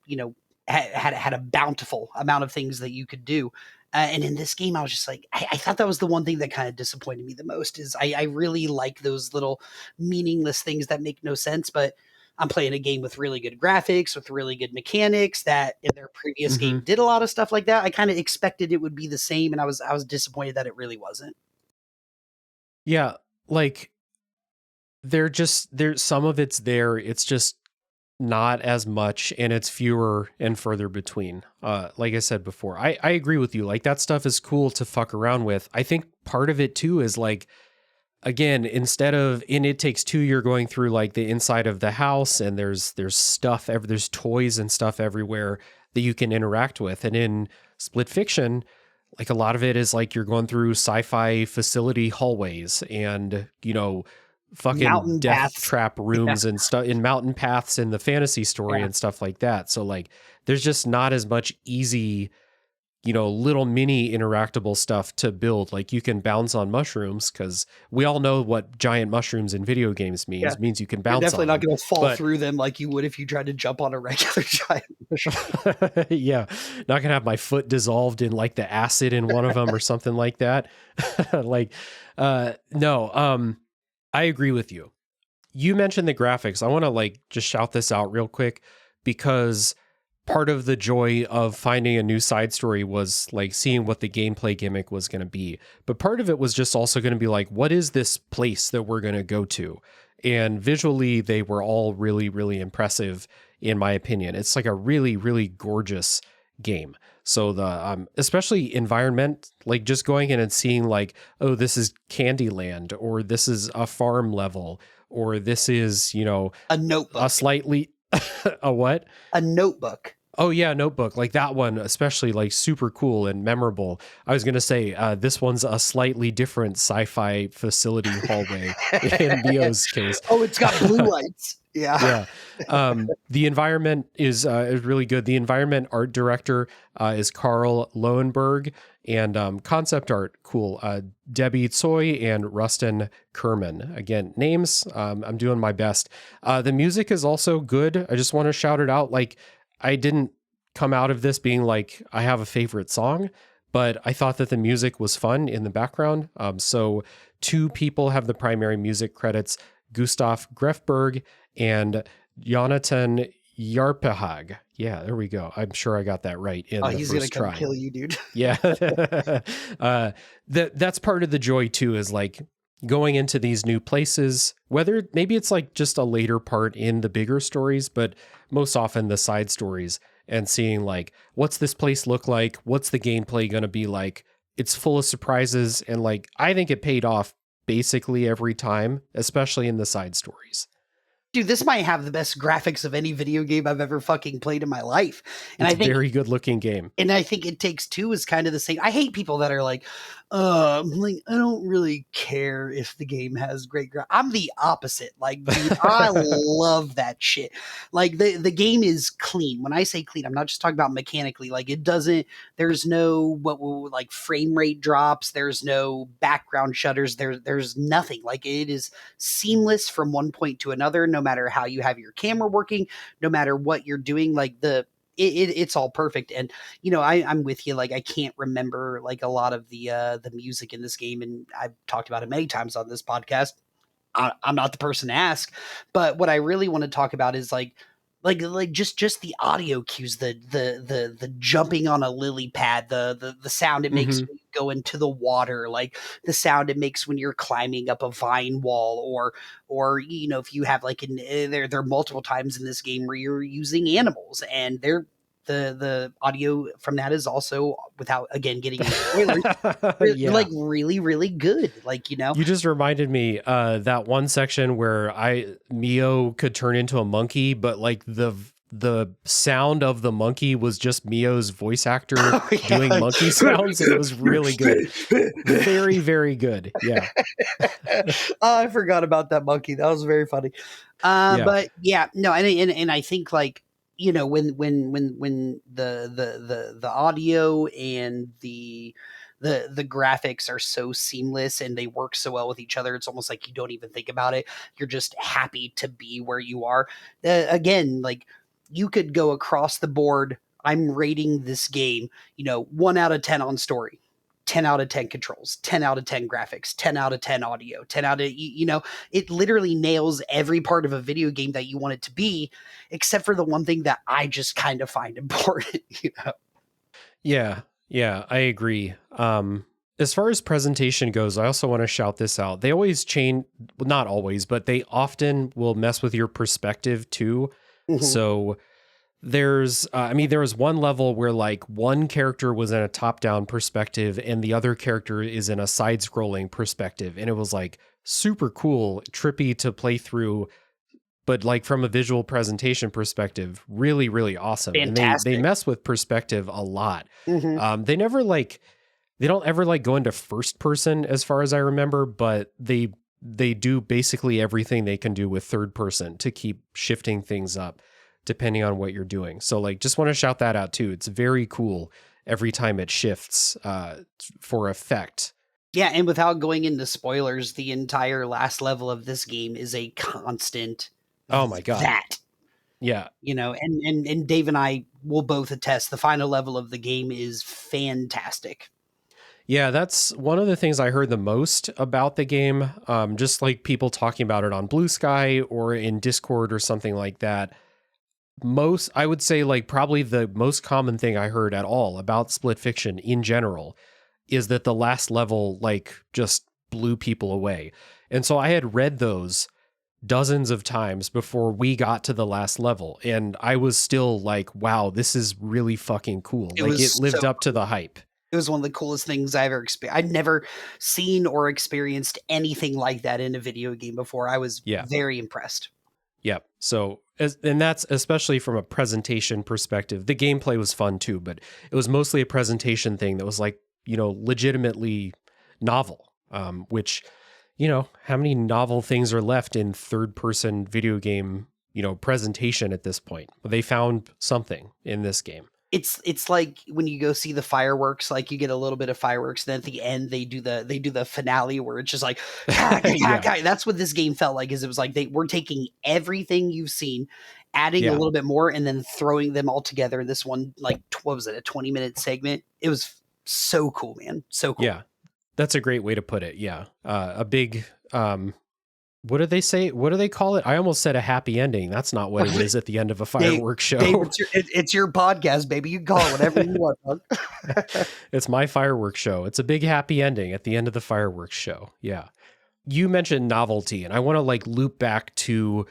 had a bountiful amount of things that you could do. And in this game, I was just like, I thought that was the one thing that kind of disappointed me the most is I really like those little meaningless things that make no sense, but I'm playing a game with really good graphics, with really good mechanics that in their previous game did a lot of stuff like that. I kind of expected it would be the same, and I was disappointed that it really wasn't. Yeah, like there's some of it's there. It's just not as much, and it's fewer and further between. Like I said before, I agree with you. Like that stuff is cool to fuck around with. I think part of it too is like, again, instead of in It Takes Two, you're going through like the inside of the house and there's stuff, there's toys and stuff everywhere that you can interact with. And in Split Fiction, like a lot of it is like you're going through sci-fi facility hallways and, fucking Mountain death paths. trap rooms and stuff in mountain paths in the fantasy story and stuff like that. So like, there's just not as much easy, little mini interactable stuff to build. Like you can bounce on mushrooms because we all know what giant mushrooms in video games means. It means you can bounce. You're definitely on not going to fall but, through them like you would if you tried to jump on a regular giant mushroom. Yeah, not gonna have my foot dissolved in like the acid in one of them or something like that. No. I agree with you. You mentioned the graphics. I want to like just shout this out real quick because part of the joy of finding a new side story was like seeing what the gameplay gimmick was going to be. But part of it was just also going to be like, what is this place that we're going to go to? And visually, they were all really, really impressive, in my opinion. It's like a really, really gorgeous game. So the especially environment, like just going in and seeing like, oh, this is Candyland, or this is a farm level, or this is, a notebook, a slightly a what? A notebook. Oh yeah, Notebook. Like that one, especially like super cool and memorable. I was going to say, this one's a slightly different sci-fi facility hallway in Neo's case. Oh, it's got blue lights. Yeah. Yeah. The environment is really good. The environment art director is Carl Lowenberg, and concept art, cool. Debbie Tsoi and Rustin Kerman. Again, names, I'm doing my best. The music is also good. I just want to shout it out. Like, I didn't come out of this being like, I have a favorite song, but I thought that the music was fun in the background. So two people have the primary music credits, Gustaf Grefberg and Jonatan Järpehag. Yeah, there we go. I'm sure I got that right in the he's first gonna try. kill you, dude. Yeah. That's part of the joy too, is like going into these new places, whether maybe it's like just a later part in the bigger stories, but most often the side stories, and seeing like, what's this place look like? What's the gameplay going to be like? It's full of surprises. And like, I think it paid off basically every time, especially in the side stories. Dude, this might have the best graphics of any video game I've ever fucking played in my life. And It's I think a very good looking game. And I think It Takes Two is kind of the same. I hate people that are like, like, I don't really care if the game has great graphics. I'm the opposite. Like, dude, I love that shit. Like, the game is clean. When I say clean, I'm not just talking about mechanically. Like, there's no like frame rate drops. There's no background shutters. There's nothing. Like, it is seamless from one point to another, no matter how you have your camera working, no matter what you're doing. Like, it's all perfect. And I'm with you. Like, I can't remember like a lot of the music in this game, and I've talked about it many times on this podcast. I'm not the person to ask, but what I really want to talk about is like just the audio cues, the jumping on a lily pad, the sound it makes when you go into the water, like the sound it makes when you're climbing up a vine wall, or if you have like there are multiple times in this game where you're using animals, and the audio from that is also, without again getting into spoilers, like really, really good. Like, You just reminded me that one section where Mio could turn into a monkey, but like the sound of the monkey was just Mio's voice actor doing monkey sounds, and it was really good. Very, very good. Yeah. I forgot about that monkey. That was very funny. But yeah, no, and I think like, when the audio and the graphics are so seamless and they work so well with each other, it's almost like you don't even think about it. You're just happy to be where you are. Again, like, you could go across the board. I'm rating this game, 1 out of 10 on story, 10 out of 10 controls, 10 out of 10 graphics, 10 out of 10 audio, 10 out of, it literally nails every part of a video game that you want it to be, except for the one thing that I just kind of find important, Yeah, I agree. As far as presentation goes, I also want to shout this out. They always change, well, not always, but they often will mess with your perspective too. So there was one level where like one character was in a top-down perspective and the other character is in a side-scrolling perspective. And it was like super cool, trippy to play through, but like from a visual presentation perspective, really, really awesome. Fantastic. And they mess with perspective a lot. They don't ever like go into first person as far as I remember, but they do basically everything they can do with third person to keep shifting things up depending on what you're doing. So like, just want to shout that out too. It's very cool every time it shifts for effect. Yeah, and without going into spoilers, the entire last level of this game is a constant. Oh my God. That. Yeah. And Dave and I will both attest, the final level of the game is fantastic. Yeah, that's one of the things I heard the most about the game. Just like people talking about it on Blue Sky or in Discord or something like that. I would say like probably the most common thing I heard at all about Split Fiction in general is that the last level like just blew people away. And so I had read those dozens of times before we got to the last level. And I was still like, wow, this is really fucking cool. It lived up to the hype. It was one of the coolest things I ever experienced. I'd never seen or experienced anything like that in a video game before. I was very impressed. Yeah. So, and that's especially from a presentation perspective. The gameplay was fun too, but it was mostly a presentation thing that was like, legitimately novel, which, how many novel things are left in third person video game, presentation at this point? They found something in this game. It's like when you go see the fireworks, like you get a little bit of fireworks, then at the end they do the finale where it's just like That's what this game felt like. Is it was like we're taking everything you've seen, adding a little bit more, and then throwing them all together in this one, like, what was it, a 20-minute segment? It was so cool, man. So cool. Yeah, that's a great way to put it. Yeah, a big what do they say? What do they call it? I almost said a happy ending. That's not what it is at the end of a fireworks show. Dave, it's your podcast, baby. You can call it whatever you want, bud. It's my fireworks show. It's a big happy ending at the end of the fireworks show. Yeah. You mentioned novelty, and I want to like loop back to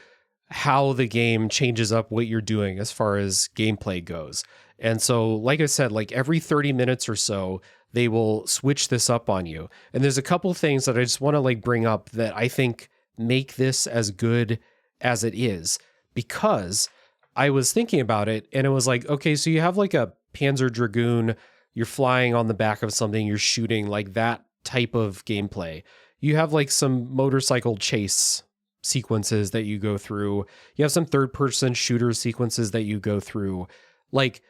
how the game changes up what you're doing as far as gameplay goes. And so, like I said, like every 30 minutes or so, they will switch this up on you. And there's a couple things that I just want to like bring up that I think make this as good as it is, because I was thinking about it and it was like, okay, so you have like a Panzer Dragoon, you're flying on the back of something, you're shooting, like that type of gameplay. You have like some motorcycle chase sequences that you go through. You have some third person shooter sequences that you go through. Like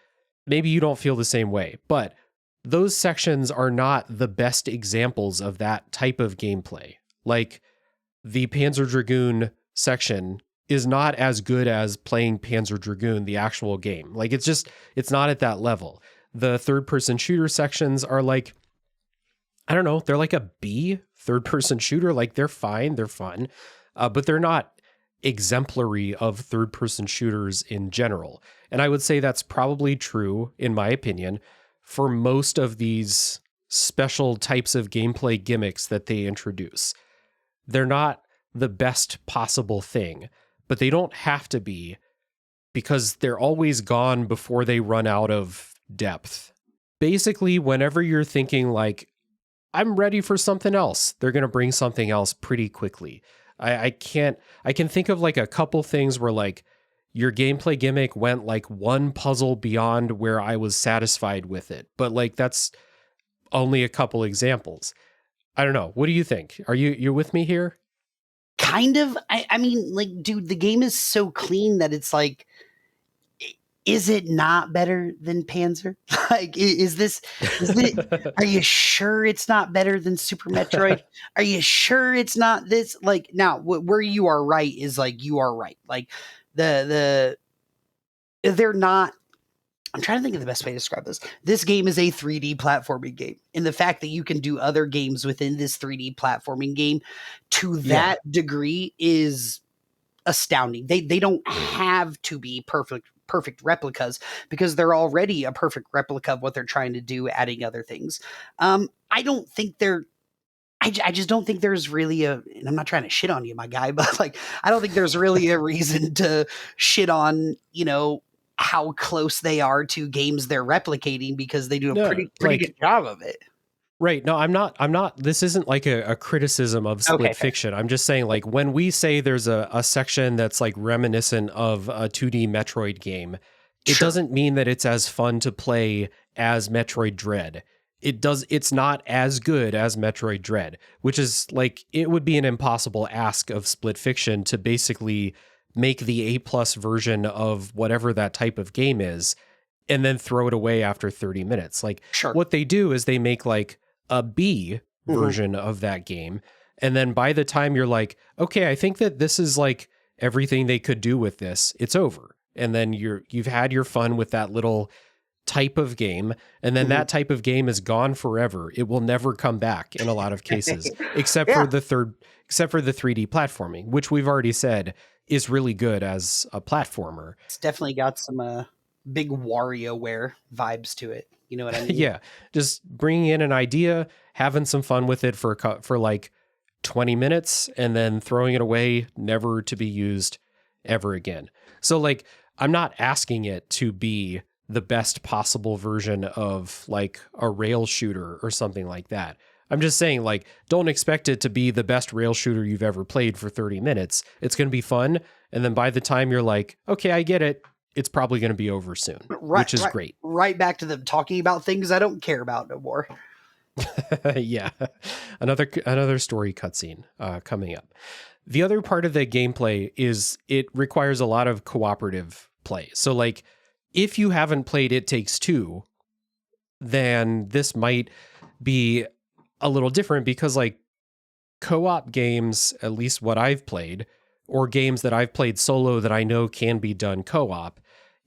maybe you don't feel the same way, but those sections are not the best examples of that type of gameplay. Like the Panzer Dragoon section is not as good as playing Panzer Dragoon, the actual game. Like it's not at that level. The third person shooter sections are like, I don't know, they're like a B third person shooter. Like they're fine, they're fun, but they're not exemplary of third person shooters in general. And I would say that's probably true, in my opinion, for most of these special types of gameplay gimmicks that they introduce. They're not the best possible thing, but they don't have to be, because they're always gone before they run out of depth. Basically, whenever you're thinking like, I'm ready for something else, they're going to bring something else pretty quickly. I can think of like a couple things where like your gameplay gimmick went like one puzzle beyond where I was satisfied with it. But like, that's only a couple examples. I don't know. What do you think? Are you're with me here? Kind of. I mean, like, dude, the game is so clean that it's like, is it not better than Panzer? Like, are you sure it's not better than Super Metroid? Are you sure it's not this? Like, now, where you are right is like, you are right. Like, they're not. I'm trying to think of the best way to describe this. This game is a 3D platforming game. And the fact that you can do other games within this 3D platforming game to that degree is astounding. They don't have to be perfect replicas, because they're already a perfect replica of what they're trying to do, adding other things. I don't think they're I just don't think there's really and I'm not trying to shit on you, my guy, but like, I don't think there's really a reason to shit on, how close they are to games they're replicating, because they do a pretty good job of it. Right. No, I'm not, this isn't like a criticism of split fiction. I'm just saying, like, when we say there's a section that's like reminiscent of a 2D Metroid game, it doesn't mean that it's as fun to play as Metroid Dread. It's not as good as Metroid Dread, which is like, it would be an impossible ask of split fiction to basically make the A+ version of whatever that type of game is and then throw it away after 30 minutes. Like, what they do is they make like a B version of that game. And then by the time you're like, okay, I think that this is like everything they could do with this, it's over. And then you've had your fun with that little type of game. And then that type of game is gone forever. It will never come back in a lot of cases, except for the 3D platforming, which we've already said is really good as a platformer. It's definitely got some big WarioWare vibes to it. You know what I mean? Yeah. Just bringing in an idea, having some fun with it for like 20 minutes, and then throwing it away, never to be used ever again. So like, I'm not asking it to be the best possible version of like a rail shooter or something like that. I'm just saying, like, don't expect it to be the best rail shooter you've ever played for 30 minutes. It's going to be fun. And then by the time you're like, okay, I get it, it's probably going to be over soon, which is great. Right back to them talking about things I don't care about no more. Yeah. Another story cutscene coming up. The other part of the gameplay is it requires a lot of cooperative play. So like, if you haven't played It Takes Two, then this might be a little different, because like co-op games, at least what I've played, or games that I've played solo that I know can be done co-op,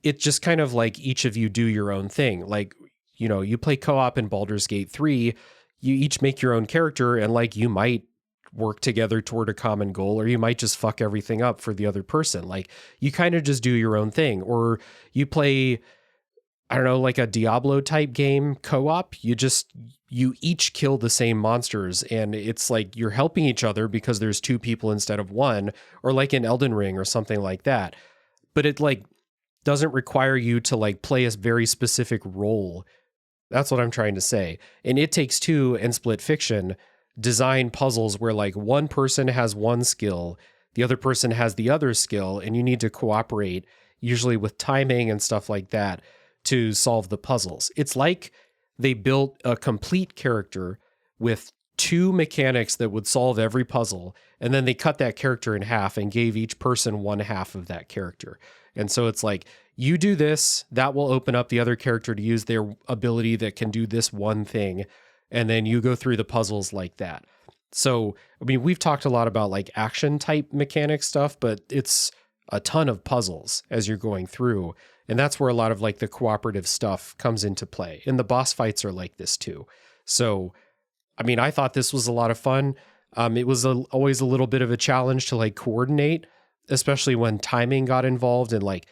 it's just kind of like each of you do your own thing. Like, you play co-op in Baldur's Gate 3, you each make your own character, and like, you might work together toward a common goal, or you might just fuck everything up for the other person. Like, you kind of just do your own thing. Or you play, I don't know, like a Diablo type game co-op, you each kill the same monsters, and it's like you're helping each other because there's two people instead of one, or like in Elden Ring or something like that. But it like doesn't require you to like play a very specific role. That's what I'm trying to say. And It Takes Two and Split Fiction design puzzles where like one person has one skill, the other person has the other skill, and you need to cooperate, usually with timing and stuff like that, to solve the puzzles. It's like they built a complete character with 2 mechanics that would solve every puzzle, and then they cut that character in half and gave each person one half of that character. And so it's like, you do this, that will open up the other character to use their ability that can do this one thing, and then you go through the puzzles like that. So, I mean, we've talked a lot about like action type mechanic stuff, but it's a ton of puzzles as you're going through. And that's where a lot of like the cooperative stuff comes into play. And the boss fights are like this too. So, I mean, I thought this was a lot of fun. It was always a little bit of a challenge to like coordinate, especially when timing got involved and like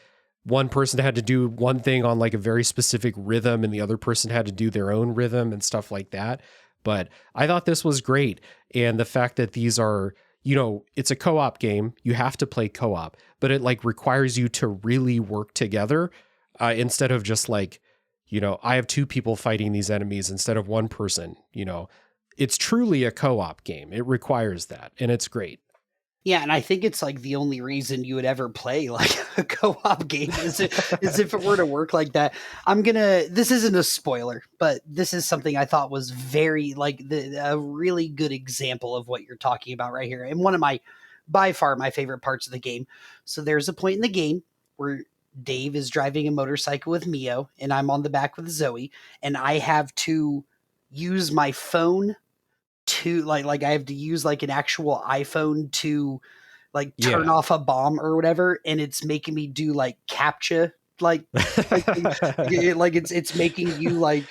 one person had to do one thing on like a very specific rhythm and the other person had to do their own rhythm and stuff like that. But I thought this was great. And the fact that these are, you know, it's a co-op game. You have to play co-op, but it like requires you to really work together instead of just like, you know, I have 2 people fighting these enemies instead of one person. You know, it's truly a co-op game. It requires that, and it's great. Yeah, and I think it's like the only reason you would ever play like a co-op game is if it were to work like that. This isn't a spoiler, but this is something I thought was very like a really good example of what you're talking about right here. And one of by far my favorite parts of the game. So there's a point in the game where Dave is driving a motorcycle with Mio and I'm on the back with Zoe, and I have to use my phone to like I have to use like an actual iPhone to like turn off a bomb or whatever, and it's making me do like CAPTCHA like it's making you like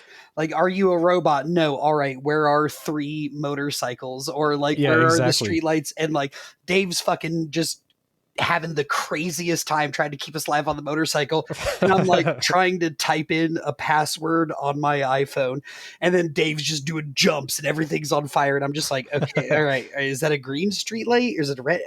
are you a robot? No. All right, where are 3 motorcycles? Or like where are the streetlights? And like Dave's fucking just having the craziest time trying to keep us live on the motorcycle. And I'm like trying to type in a password on my iPhone. And then Dave's just doing jumps and everything's on fire. And I'm just like, okay, all right. Is that a green street light? Or is it a red?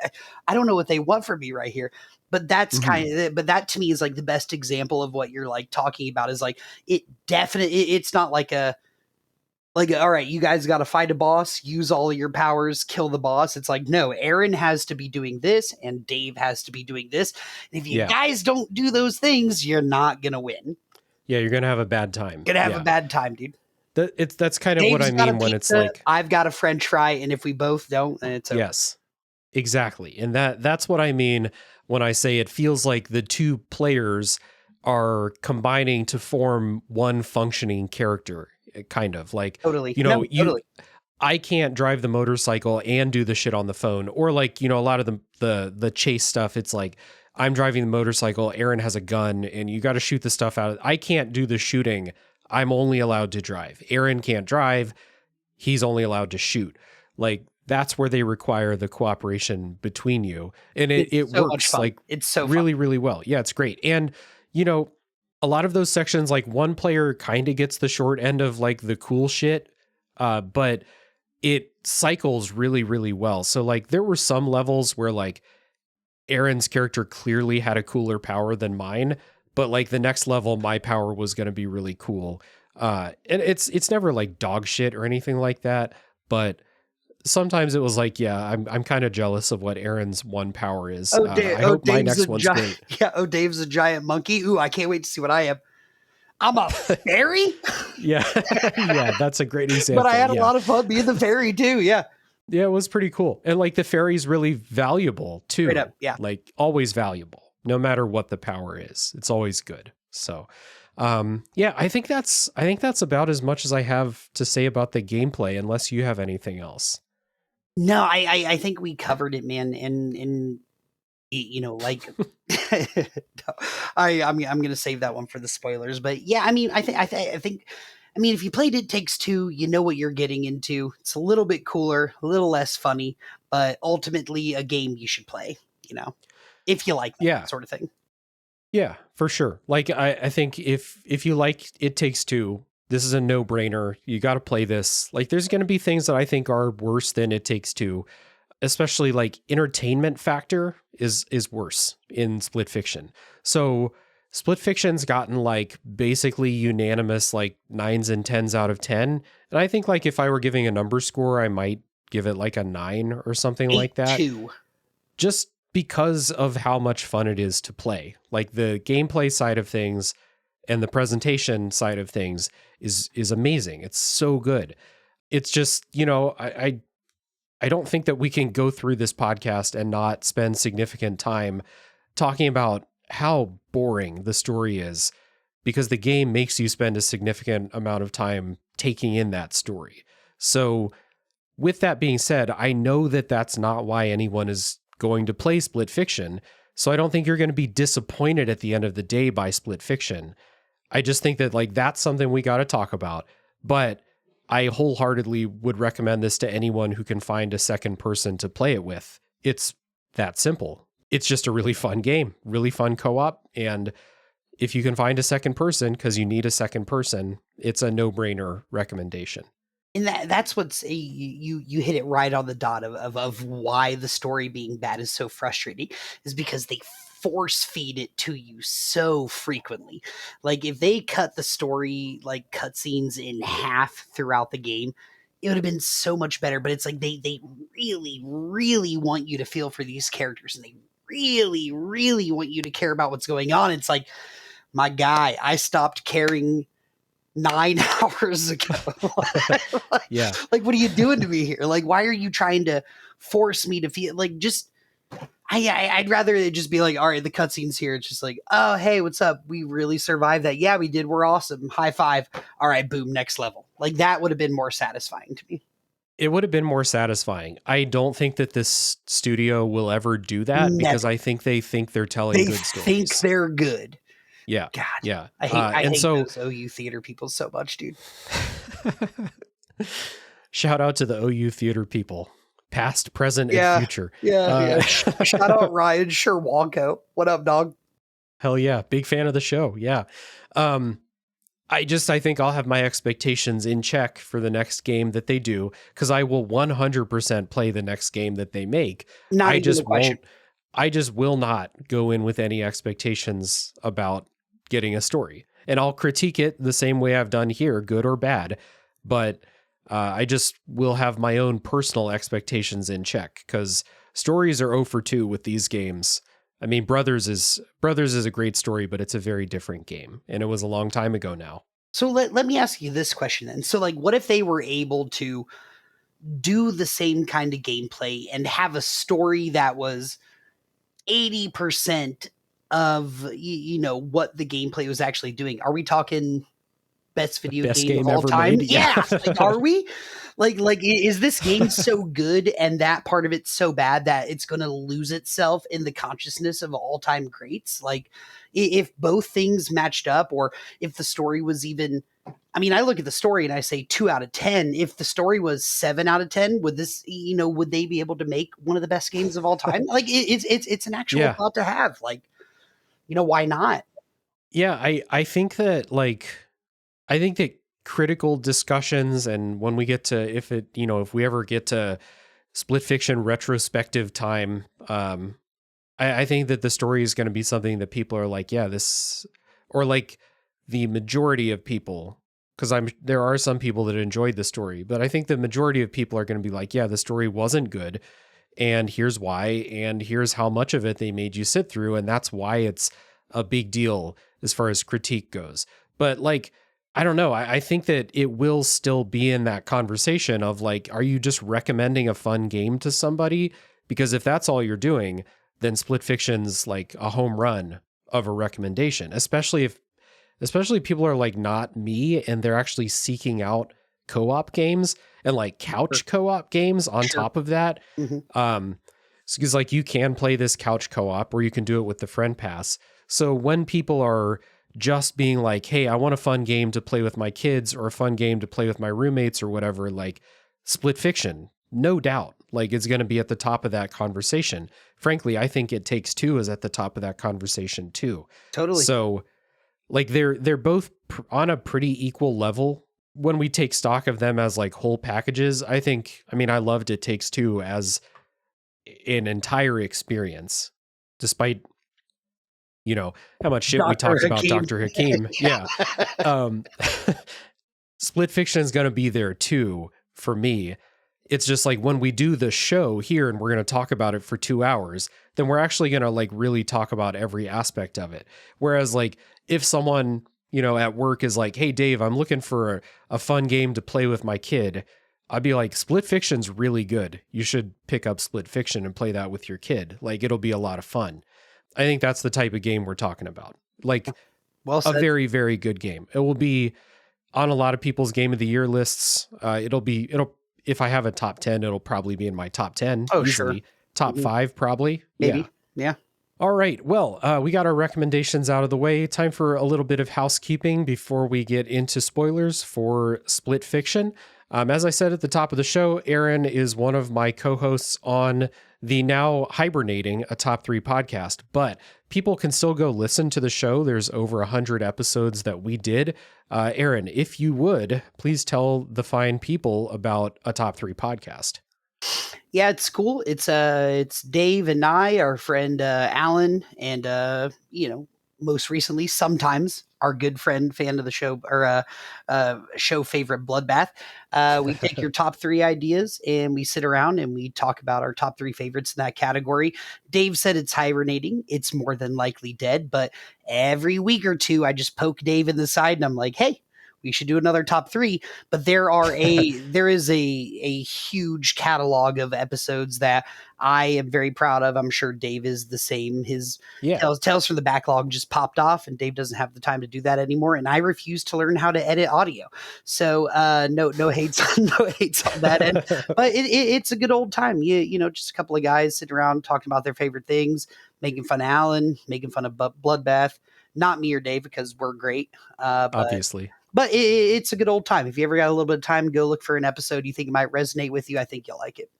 I don't know what they want from me right here. But that's but that to me is like the best example of what you're like talking about is like, it's not like all right, you guys got to fight a boss, use all of your powers, kill the boss. It's like, no, Aaron has to be doing this and Dave has to be doing this. And if you guys don't do those things, you're not going to win. Yeah, you're going to have a bad time. Going to have a bad time, dude. That's kind of what I mean when it's like, I've got a French fry, and if we both don't, then it's over. Yes, exactly. And that's what I mean when I say it feels like the 2 players are combining to form one functioning character. Kind of like, totally. You know, totally. I can't drive the motorcycle and do the shit on the phone, or like, you know, a lot of the chase stuff. It's like I'm driving the motorcycle, Aaron has a gun, and you got to shoot the stuff out. I can't do the shooting. I'm only allowed to drive. Aaron can't drive. He's only allowed to shoot. Like that's where they require the cooperation between you, and it so works like it's so really, really well. Yeah, it's great. And you know, a lot of those sections, like one player kind of gets the short end of like the cool shit, but it cycles really, really well. So like there were some levels where like Aaron's character clearly had a cooler power than mine, but like the next level, my power was going to be really cool. And it's never like dog shit or anything like that, but sometimes it was like, yeah, I'm kind of jealous of what Aaron's one power is. I hope my next one's great. Yeah. Dave's a giant monkey. Ooh, I can't wait to see what I am. I'm a fairy. Yeah. Yeah. That's a great example. But I had a lot of fun being the fairy too. Yeah. Yeah. It was pretty cool. And like the fairy's really valuable too. Straight up, yeah. Like always valuable, no matter what the power is. It's always good. So, yeah, I think that's about as much as I have to say about the gameplay, unless you have anything else. No, I think we covered it, man. And you know, like, I'm going to save that one for the spoilers, but yeah, I mean, I think, if you played It Takes Two, you know what you're getting into. It's a little bit cooler, a little less funny, but ultimately a game you should play, you know, if you like that sort of thing. Yeah, for sure. Like, I think if you like It Takes Two, this is a no-brainer. You got to play this. Like, there's going to be things that I think are worse than It Takes Two, especially like entertainment factor is worse in Split Fiction. So Split Fiction's gotten like basically unanimous, like 9s and 10s out of 10. And I think like if I were giving a number score, I might give it like a 9 or something like that. just because of how much fun it is to play. Like the gameplay side of things and the presentation side of things is amazing. It's so good. It's just, I don't think that we can go through this podcast and not spend significant time talking about how boring the story is, because the game makes you spend a significant amount of time taking in that story. So with that being said, I know that that's not why anyone is going to play Split Fiction. So I don't think you're going to be disappointed at the end of the day by Split Fiction. I just think that like that's something we got to talk about. But I wholeheartedly would recommend this to anyone who can find a second person to play it with. It's that simple. It's just a really fun game, really fun co-op. And if you can find a second person, because you need a second person, it's a no-brainer recommendation. And that's what's you hit it right on the dot of why the story being bad is so frustrating, is because they force feed it to you so frequently. Like if they cut the story like cutscenes in half throughout the game, it would have been so much better. But it's like they really, really want you to feel for these characters, and they really, really want you to care about what's going on. It's like, my guy, I stopped caring 9 hours ago. Like, yeah. Like, what are you doing to me here? Like, why are you trying to force me to feel like just, I'd rather it just be like, all right, the cutscene's here. It's just like, oh, hey, what's up? We really survived that. Yeah, we did. We're awesome. High five. All right, boom, next level. Like that would have been more satisfying to me. It would have been more satisfying. I don't think that this studio will ever do that because I think they think they're telling good stories. They think they're good. Yeah. God. Yeah. I hate those OU theater people so much, dude. Shout out to the OU theater people, past, present, and future. Yeah. Shout out Ryan Sherwonko. What up, dog? Hell yeah. Big fan of the show. Yeah. I think I'll have my expectations in check for the next game that they do, because I will 100% play the next game that they make. I just will not go in with any expectations about getting a story, and I'll critique it the same way I've done here, good or bad. But I just will have my own personal expectations in check, because stories are 0 for 2 with these games. I mean, Brothers is a great story, but it's a very different game, and it was a long time ago now. So let me ask you this question then. So like, what if they were able to do the same kind of gameplay and have a story that was 80% of what the gameplay was actually doing? Are we talking best video game of all time? Made? Yeah. Like, are we? Like, is this game so good and that part of it's so bad that it's going to lose itself in the consciousness of all-time greats? Like, if both things matched up, or if the story was even, I mean, I look at the story and I say 2 out of 10. If the story was 7 out of 10, would this, would they be able to make one of the best games of all time? Like, it's an actual thought to have. Like, why not? Yeah, I think that critical discussions, and when we get to, if we ever get to Split Fiction retrospective time, I think that the story is going to be something that people are like, yeah, this, or like the majority of people, because there are some people that enjoyed the story, but I think the majority of people are going to be like, yeah, the story wasn't good, and here's why, and here's how much of it they made you sit through, and that's why it's a big deal as far as critique goes. But like, I don't know. I think that it will still be in that conversation of like, are you just recommending a fun game to somebody? Because if that's all you're doing, then Split Fiction's like a home run of a recommendation, especially people are like not me and they're actually seeking out co-op games and like couch co-op games on top of that. Mm-hmm. Because like you can play this couch co-op or you can do it with the friend pass. So when people are just being like, hey, I want a fun game to play with my kids or a fun game to play with my roommates or whatever, like Split Fiction, no doubt, like it's going to be at the top of that conversation. Frankly, I think It Takes Two is at the top of that conversation too. Totally. So like they're both on a pretty equal level when we take stock of them as like whole packages. I loved It Takes Two as an entire experience, despite how much shit we talked about Dr. Hakim. Yeah. Split Fiction is going to be there too for me. It's just like when we do the show here and we're going to talk about it for 2 hours, then we're actually going to like really talk about every aspect of it. Whereas like if someone, at work is like, hey, Dave, I'm looking for a fun game to play with my kid. I'd be like, Split Fiction's really good. You should pick up Split Fiction and play that with your kid. Like it'll be a lot of fun. I think that's the type of game we're talking about. Like well said. A very, very good game. It will be on a lot of people's Game of the Year lists. If I have a top 10, it'll probably be in my top 10. Oh, easily. Sure. Top 5, probably. Maybe. Yeah. All right. Well, we got our recommendations out of the way. Time for a little bit of housekeeping before we get into spoilers for Split Fiction. As I said at the top of the show, Aaron is one of my co-hosts on the now hibernating A Top 3 podcast, but people can still go listen to the show. There's over 100 episodes that we did. Aaron, if you would, please tell the fine people about A Top 3 podcast. Yeah, it's cool. It's Dave and I, our friend Alan, and most recently, sometimes our good friend, fan of the show, or show favorite, Bloodbath. We take your top 3 ideas and we sit around and we talk about our top 3 favorites in that category. Dave said it's hibernating. It's more than likely dead, but every week or two, I just poke Dave in the side and I'm like, hey, we should do another top 3. But there is a huge catalog of episodes that I am very proud of. I'm sure Dave is the same. His Tales from the Backlog just popped off and Dave doesn't have the time to do that anymore. And I refuse to learn how to edit audio. So no hates on that end. But it's a good old time. Just a couple of guys sitting around talking about their favorite things, making fun of Alan, making fun of Bloodbath. Not me or Dave because we're great. Obviously. But it's a good old time. If you ever got a little bit of time, go look for an episode you think might resonate with you. I think you'll like it.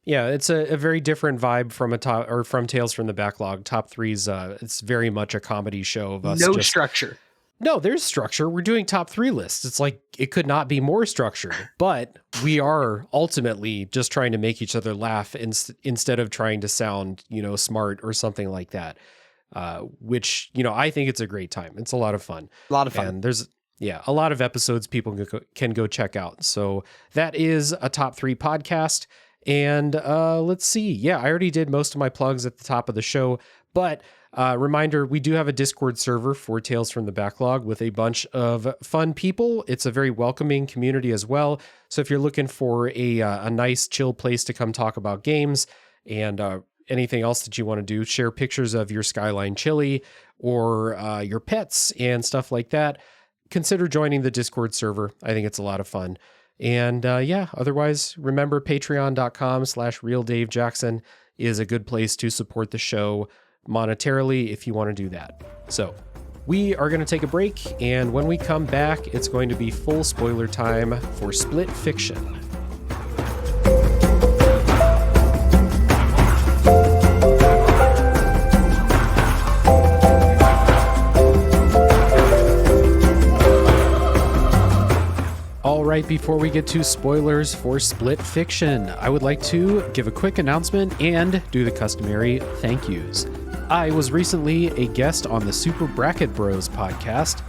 Yeah, it's a very different vibe from Tales from the Backlog. Top 3's it's very much a comedy show of us. No structure. No, there's structure. We're doing top 3 lists. It's like it could not be more structured, but we are ultimately just trying to make each other laugh instead of trying to sound, smart or something like that. Which, I think it's a great time. It's a lot of fun. A lot of fun. And there's a lot of episodes people can go check out. So that is A Top 3 podcast. And let's see. Yeah, I already did most of my plugs at the top of the show, but reminder, we do have a Discord server for Tales from the Backlog with a bunch of fun people. It's a very welcoming community as well. So if you're looking for a nice chill place to come talk about games and anything else that you want to do, share pictures of your Skyline chili or your pets and stuff like that, consider joining the Discord server. I think it's a lot of fun. And otherwise, remember patreon.com/RealDaveJackson is a good place to support the show monetarily if you want to do that. So we are going to take a break, and when we come back, it's going to be full spoiler time for Split Fiction. All right, before we get to spoilers for Split Fiction, I would like to give a quick announcement and do the customary thank yous. I was recently a guest on the Super Bracket Bros podcast,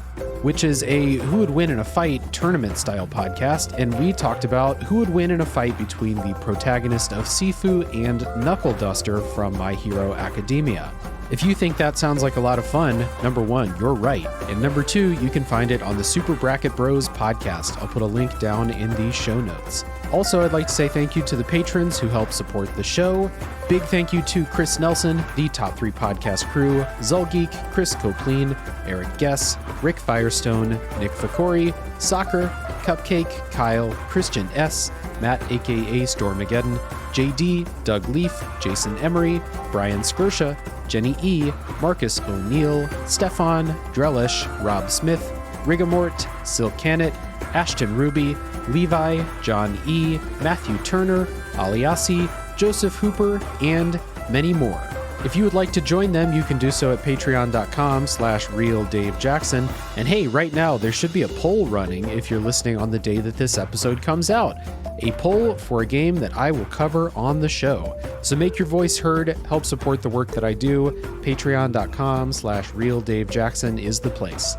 which is a who would win in a fight tournament style podcast, and we talked about who would win in a fight between the protagonist of Sifu and Knuckle Duster from My Hero Academia. If you think that sounds like a lot of fun, number 1, you're right. And number 2, you can find it on the Super Bracket Bros podcast. I'll put a link down in the show notes. Also, I'd like to say thank you to the patrons who help support the show. Big thank you to Chris Nelson, the Top 3 podcast crew, Zulgeek, Chris Copleen, Eric Guess, Rick Firestone, Nick Fakori, Soccer, Cupcake, Kyle, Christian S., Matt aka Stormageddon, JD, Doug Leaf, Jason Emery, Brian Skirsha, Jenny E., Marcus O'Neill, Stefan, Drellish, Rob Smith, Rigamort, Silk Canet, Ashton Ruby, Levi, John E., Matthew Turner, Aliasi, Joseph Hooper, and many more. If you would like to join them, you can do so at patreon.com/RealDaveJackson. And hey, right now, there should be a poll running if you're listening on the day that this episode comes out. A poll for a game that I will cover on the show. So make your voice heard, help support the work that I do. Patreon.com/RealDaveJackson is the place.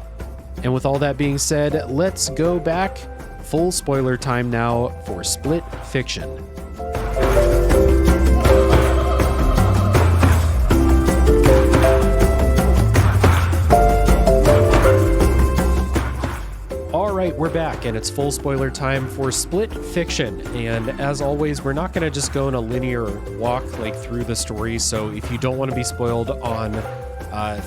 And with all that being said, let's go back. Full spoiler time now for Split Fiction. All right, we're back, and it's full spoiler time for Split Fiction. And as always, we're not going to just go in a linear walk like through the story. So if you don't want to be spoiled on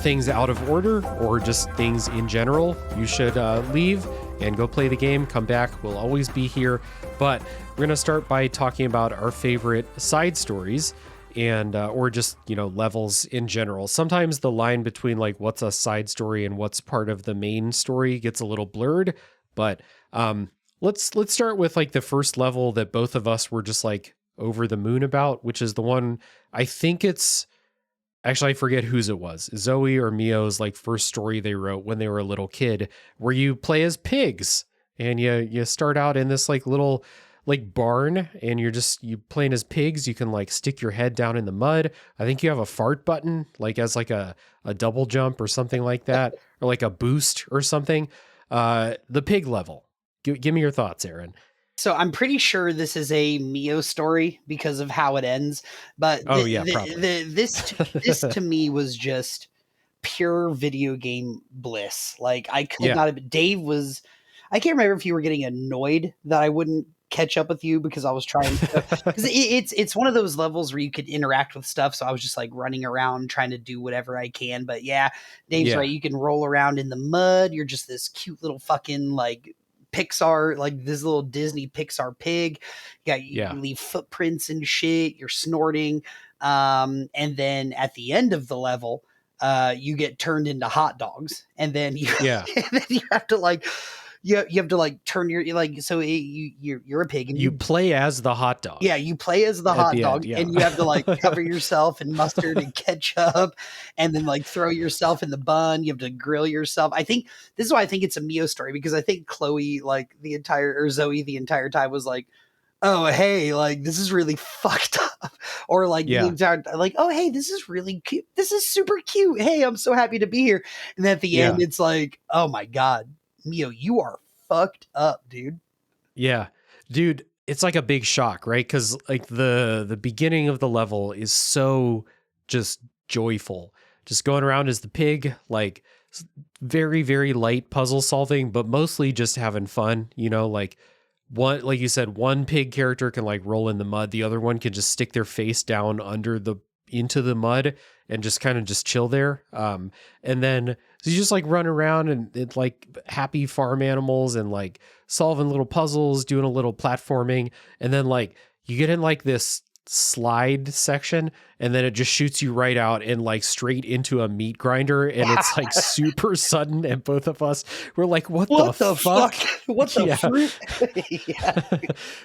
things out of order or just things in general, you should leave and go play the game. Come back. We'll always be here. But we're going to start by talking about our favorite side stories and or just, you know, levels in general. Sometimes the line between like what's a side story and what's part of the main story gets a little blurred, but let's start with like the first level that both of us were just like over the moon about, which is the one, I think it's actually, I forget whose it was, Zoe or Mio's like first story they wrote when they were a little kid, where you play as pigs and you start out in this like little like barn, and you playing as pigs. You can like stick your head down in the mud. I think you have a fart button, like as like a double jump or something like that, or like a boost or something. The pig level. Give me your thoughts, Aaron. So I'm pretty sure this is a Mio story because of how it ends. But probably. This to me was just pure video game bliss. Like I could not have. Dave was. I can't remember if you were getting annoyed that I wouldn't catch up with you because I was trying to, because it's one of those levels where you could interact with stuff. So I was just like running around trying to do whatever I can. But yeah, Dave's right. You can roll around in the mud. You're just this cute little fucking like Pixar, like this little Disney Pixar pig. You leave footprints and shit. You're snorting. And then at the end of the level, you get turned into hot dogs, and then you have to like. You have to like turn your like so you're a pig and you play as the hot dog. Yeah, you play as the hot dog, and you have to like cover yourself in mustard and ketchup, and then like throw yourself in the bun. You have to grill yourself. I think this is why I think it's a Mio story, because I think Zoe the entire time was like, oh hey, like this is really fucked up, or like the entire like, oh hey, this is really cute. This is super cute. Hey, I'm so happy to be here. And then at the end, it's like, oh my god, Mio, you are fucked up, dude. Yeah, dude, it's like a big shock, right? Because like the beginning of the level is so just joyful, just going around as the pig, like very, very light puzzle solving, but mostly just having fun, you know, like one, like you said, one pig character can like roll in the mud. The other one can just stick their face down into the mud and just kind of just chill there. And then so you just like run around and it's like happy farm animals and like solving little puzzles, doing a little platforming. And then like you get in like this slide section, and then it just shoots you right out and like straight into a meat grinder, and it's like super sudden, and both of us were like, what the fuck? What the fruit?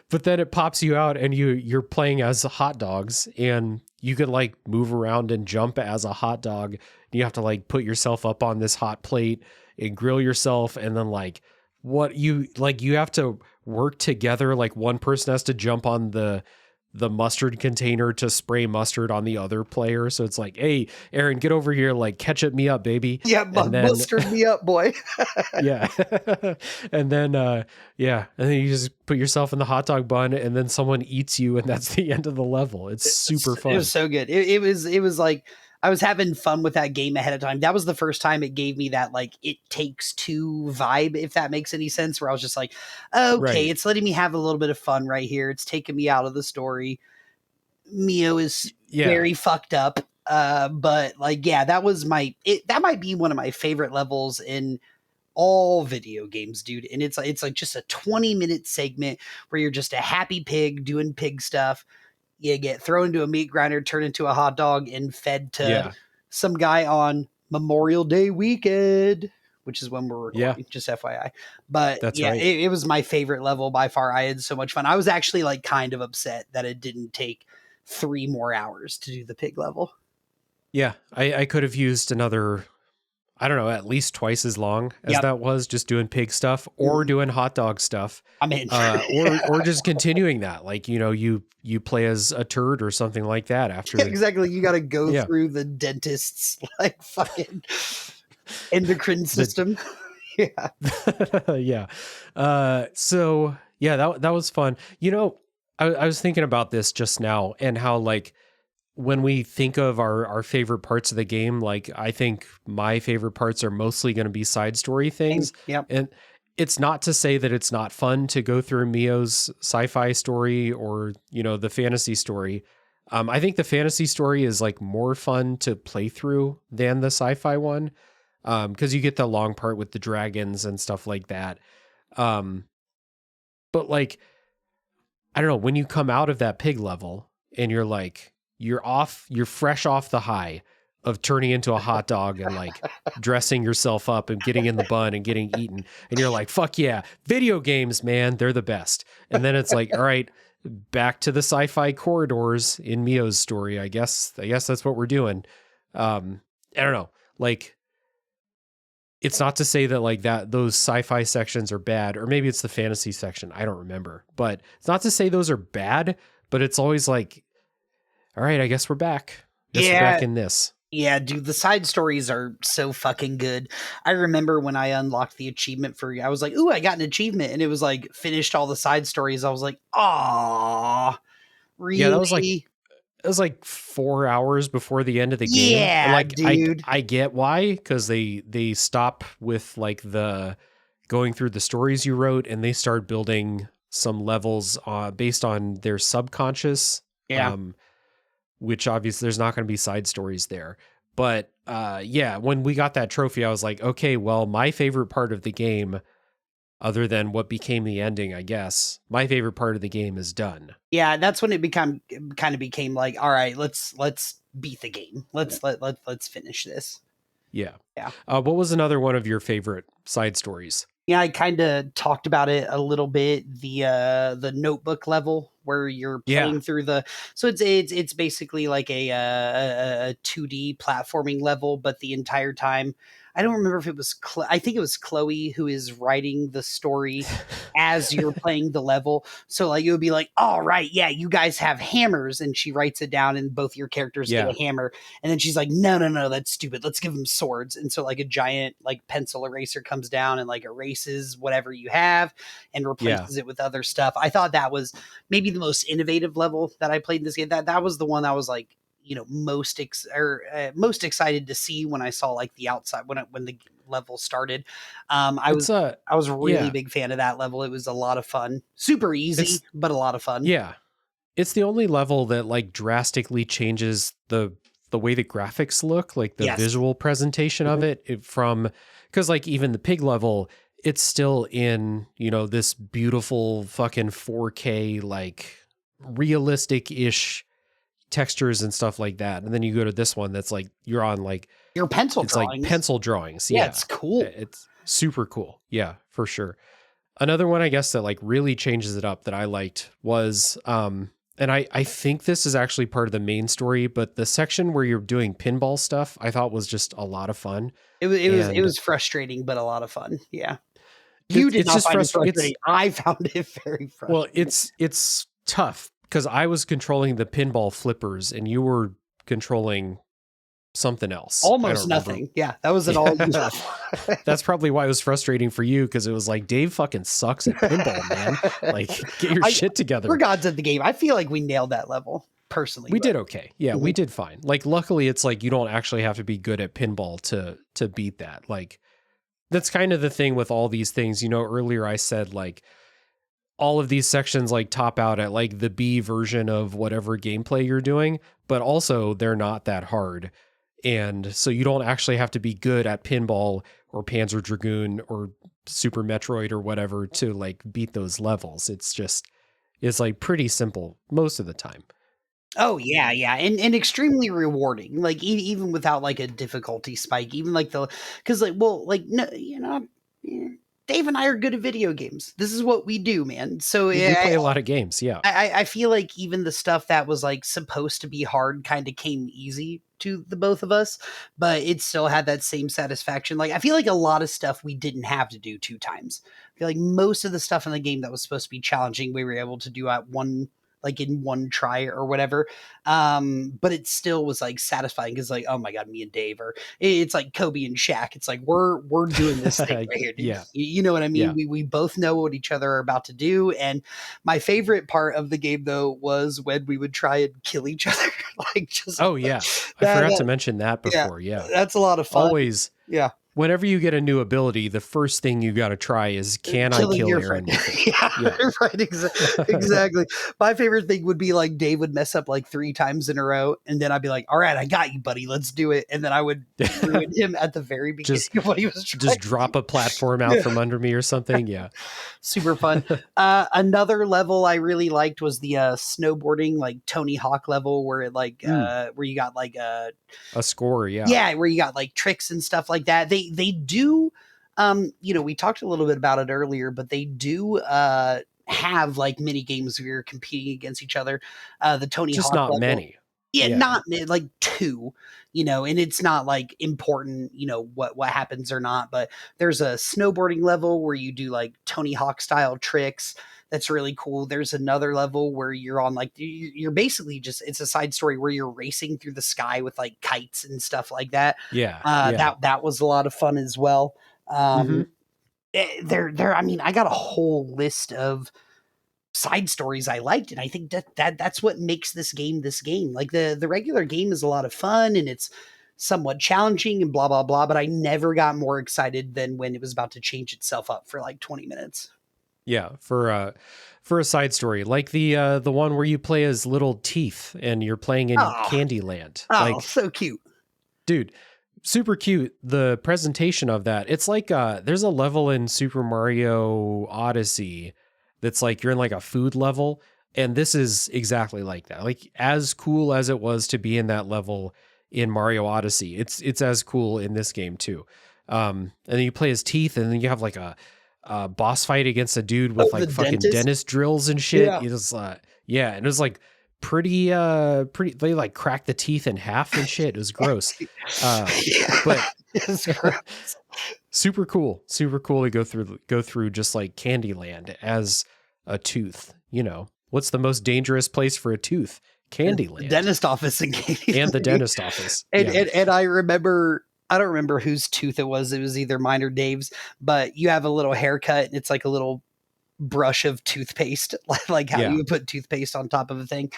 But then it pops you out and you're playing as hot dogs, and you can like move around and jump as a hot dog. You have to like put yourself up on this hot plate and grill yourself, and then like you have to work together. Like one person has to jump on the mustard container to spray mustard on the other player. So it's like, hey, Aaron, get over here, like ketchup me up, baby. Yeah, mustard me up, boy. Yeah. And then you just put yourself in the hot dog bun, and then someone eats you, and that's the end of the level. It's super fun. It was so good. It was like I was having fun with that game ahead of time. That was the first time it gave me that like It Takes Two vibe, if that makes any sense, where I was just like, okay, It's letting me have a little bit of fun right here. It's taking me out of the story. Mio is very fucked up. But like, yeah, that might be one of my favorite levels in all video games, dude. And it's like just a 20-minute segment where you're just a happy pig doing pig stuff. You get thrown into a meat grinder, turned into a hot dog, and fed to some guy on Memorial Day weekend, which is when we're recording, just FYI. But that's right. It was my favorite level by far. I had so much fun. I was actually like kind of upset that it didn't take 3 more hours to do the pig level. Yeah, I could have used another, I don't know, at least twice as long as that was, just doing pig stuff or doing hot dog stuff. I'm in. or just continuing that. Like, you know, you play as a turd or something like that after. Exactly. You got to go through the dentist's like fucking endocrine system. Yeah. So yeah, that was fun. You know, I was thinking about this just now and how like when we think of our favorite parts of the game, like I think my favorite parts are mostly going to be side story Same. things. Yep. And it's not to say that it's not fun to go through Mio's sci-fi story or, the fantasy story. I think the fantasy story is like more fun to play through than the sci-fi one. Because you get the long part with the dragons and stuff like that. Um, but like, I don't know, when you come out of that pig level and you're fresh off the high of turning into a hot dog and like dressing yourself up and getting in the bun and getting eaten. And you're like, fuck yeah, video games, man, they're the best. And then it's like, all right, back to the sci-fi corridors in Mio's story. I guess that's what we're doing. I don't know. Like, it's not to say that like that those sci-fi sections are bad, or maybe it's the fantasy section. I don't remember, but it's not to say those are bad, but it's always like, all right, I guess we're back. Guess we're back in this. Yeah, dude, the side stories are so fucking good. I remember when I unlocked the achievement I was like, ooh, I got an achievement. And it was like, finished all the side stories. I was like, aw, really? Yeah, it was like 4 hours before the end of the game. Yeah, And like, dude. I get why, because they stop with like the going through the stories you wrote and they start building some levels based on their subconscious. Yeah. Which obviously there's not going to be side stories there. But yeah, when we got that trophy, I was like, okay, well, my favorite part of the game, other than what became the ending, I guess, my favorite part of the game is done. Yeah, that's when it kind of became like, all right, let's beat the game. Let's finish this. Yeah. Yeah. What was another one of your favorite side stories? Yeah, I kind of talked about it a little bit. The notebook level where you're playing through so it's basically like a 2D platforming level, but the entire time, I don't remember if it was I think it was Chloe who is writing the story as you're playing the level. So like it would be like, all right, yeah, you guys have hammers, and she writes it down, and both your characters get a hammer, and then she's like, no, that's stupid. Let's give them swords. And so like a giant like pencil eraser comes down and like erases whatever you have and replaces it with other stuff. I thought that was maybe the most innovative level that I played in this game. That was the one that was like, most excited to see when I saw like the outside when the level started. I was a really big fan of that level. It was a lot of fun, super easy, but a lot of fun. Yeah, it's the only level that like drastically changes the way the graphics look, like the visual presentation of it from, because like even the pig level, it's still in this beautiful fucking 4K like realistic-ish textures and stuff like that. And then you go to this one that's like you're on like your pencil it's drawings. like pencil drawings. Yeah, it's cool. It's super cool. Yeah, for sure. Another one I guess that like really changes it up that I liked was and I think this is actually part of the main story, but the section where you're doing pinball stuff I thought was just a lot of fun. It was frustrating, but a lot of fun. Yeah. You did not find it frustrating. I found it very frustrating. Well, it's tough because I was controlling the pinball flippers and you were controlling something else. Almost nothing. Yeah, that was an all. That's probably why it was frustrating for you, because it was like, Dave fucking sucks at pinball, man. Like, get your shit together. We're gods at the game. I feel like we nailed that level personally. We did okay. Yeah, we did fine. Like, luckily, it's like you don't actually have to be good at pinball to beat that. Like, that's kind of the thing with all these things. Earlier I said like all of these sections like top out at like the B version of whatever gameplay you're doing, but also they're not that hard. And so you don't actually have to be good at pinball or Panzer Dragoon or Super Metroid or whatever to like beat those levels. It's like pretty simple most of the time. Oh yeah, yeah, and extremely rewarding. Like even without like a difficulty spike, even like because like no, Dave and I are good at video games. This is what we do, man. So we play a lot of games. Yeah, I feel like even the stuff that was like supposed to be hard kind of came easy to the both of us, but it still had that same satisfaction. Like I feel like a lot of stuff we didn't have to do 2 times. I feel like most of the stuff in the game that was supposed to be challenging, we were able to do at one like in one try or whatever. But it still was like satisfying because like, oh my god, me and Dave are it's like Kobe and Shaq. It's like we're doing this thing right here, dude. Yeah. You know what I mean? Yeah. We both know what each other are about to do. And my favorite part of the game though was when we would try and kill each other. Like just Oh yeah. I forgot to mention that before. Yeah. That's a lot of fun. Always. Yeah. Whenever you get a new ability, the first thing you got to try is, can I Killing kill your Aaron friend. with it? Yeah, right. Exactly. My favorite thing would be like Dave would mess up like 3 times in a row, and then I'd be like, "All right, I got you, buddy. Let's do it." And then I would ruin him at the very beginning of what he was trying. Just drop a platform out from under me or something. Yeah. Super fun. Another level I really liked was the snowboarding, like Tony Hawk level, where it like where you got like a score. Yeah. Yeah, where you got like tricks and stuff like that. They do you know, we talked a little bit about it earlier, but they do have like mini games where you're competing against each other. The Tony just Hawk not level, many. Yeah, not like 2, you know, and it's not like important, you know, what happens or not, but there's a snowboarding level where you do like Tony Hawk style tricks. That's really cool. There's another level where you're on like you're basically just it's a side story where you're racing through the sky with like kites and stuff like that. Yeah. That was a lot of fun as well. Mm-hmm. I mean, I got a whole list of side stories I liked, and I think that's what makes this game this game. Like the regular game is a lot of fun and it's somewhat challenging and blah blah blah, but I never got more excited than when it was about to change itself up for like 20 minutes. Yeah, for a side story, like the one where you play as little Teeth and you're playing in Candyland. Oh, like, so cute. Dude, super cute. The presentation of that. It's like there's a level in Super Mario Odyssey that's like you're in like a food level, and this is exactly like that. Like as cool as it was to be in that level in Mario Odyssey, it's as cool in this game too. And then you play as Teeth, and then you have like a boss fight against a dude with like fucking dentist drills and shit. Yeah. It was and it was like pretty they like cracked the teeth in half and shit. It was gross. But It's gross. super cool to go through just like Candyland as a tooth. You know, what's the most dangerous place for a tooth? Candyland. The dentist office in Candyland. And the dentist office. And I remember, I don't remember whose tooth it was. It was either mine or Dave's, but you have a little haircut and it's like a little brush of toothpaste, like how you would put toothpaste on top of a thing.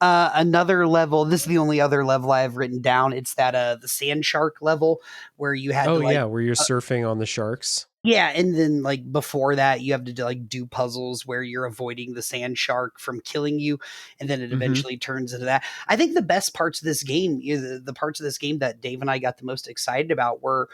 Another level, this is the only other level I have written down. It's that the sand shark level where you had where you're surfing on the sharks. Yeah, and then like before that, you have to do puzzles where you're avoiding the sand shark from killing you, and then it eventually turns into that. I think the best parts of this game, the parts of this game that Dave and I got the most excited about were: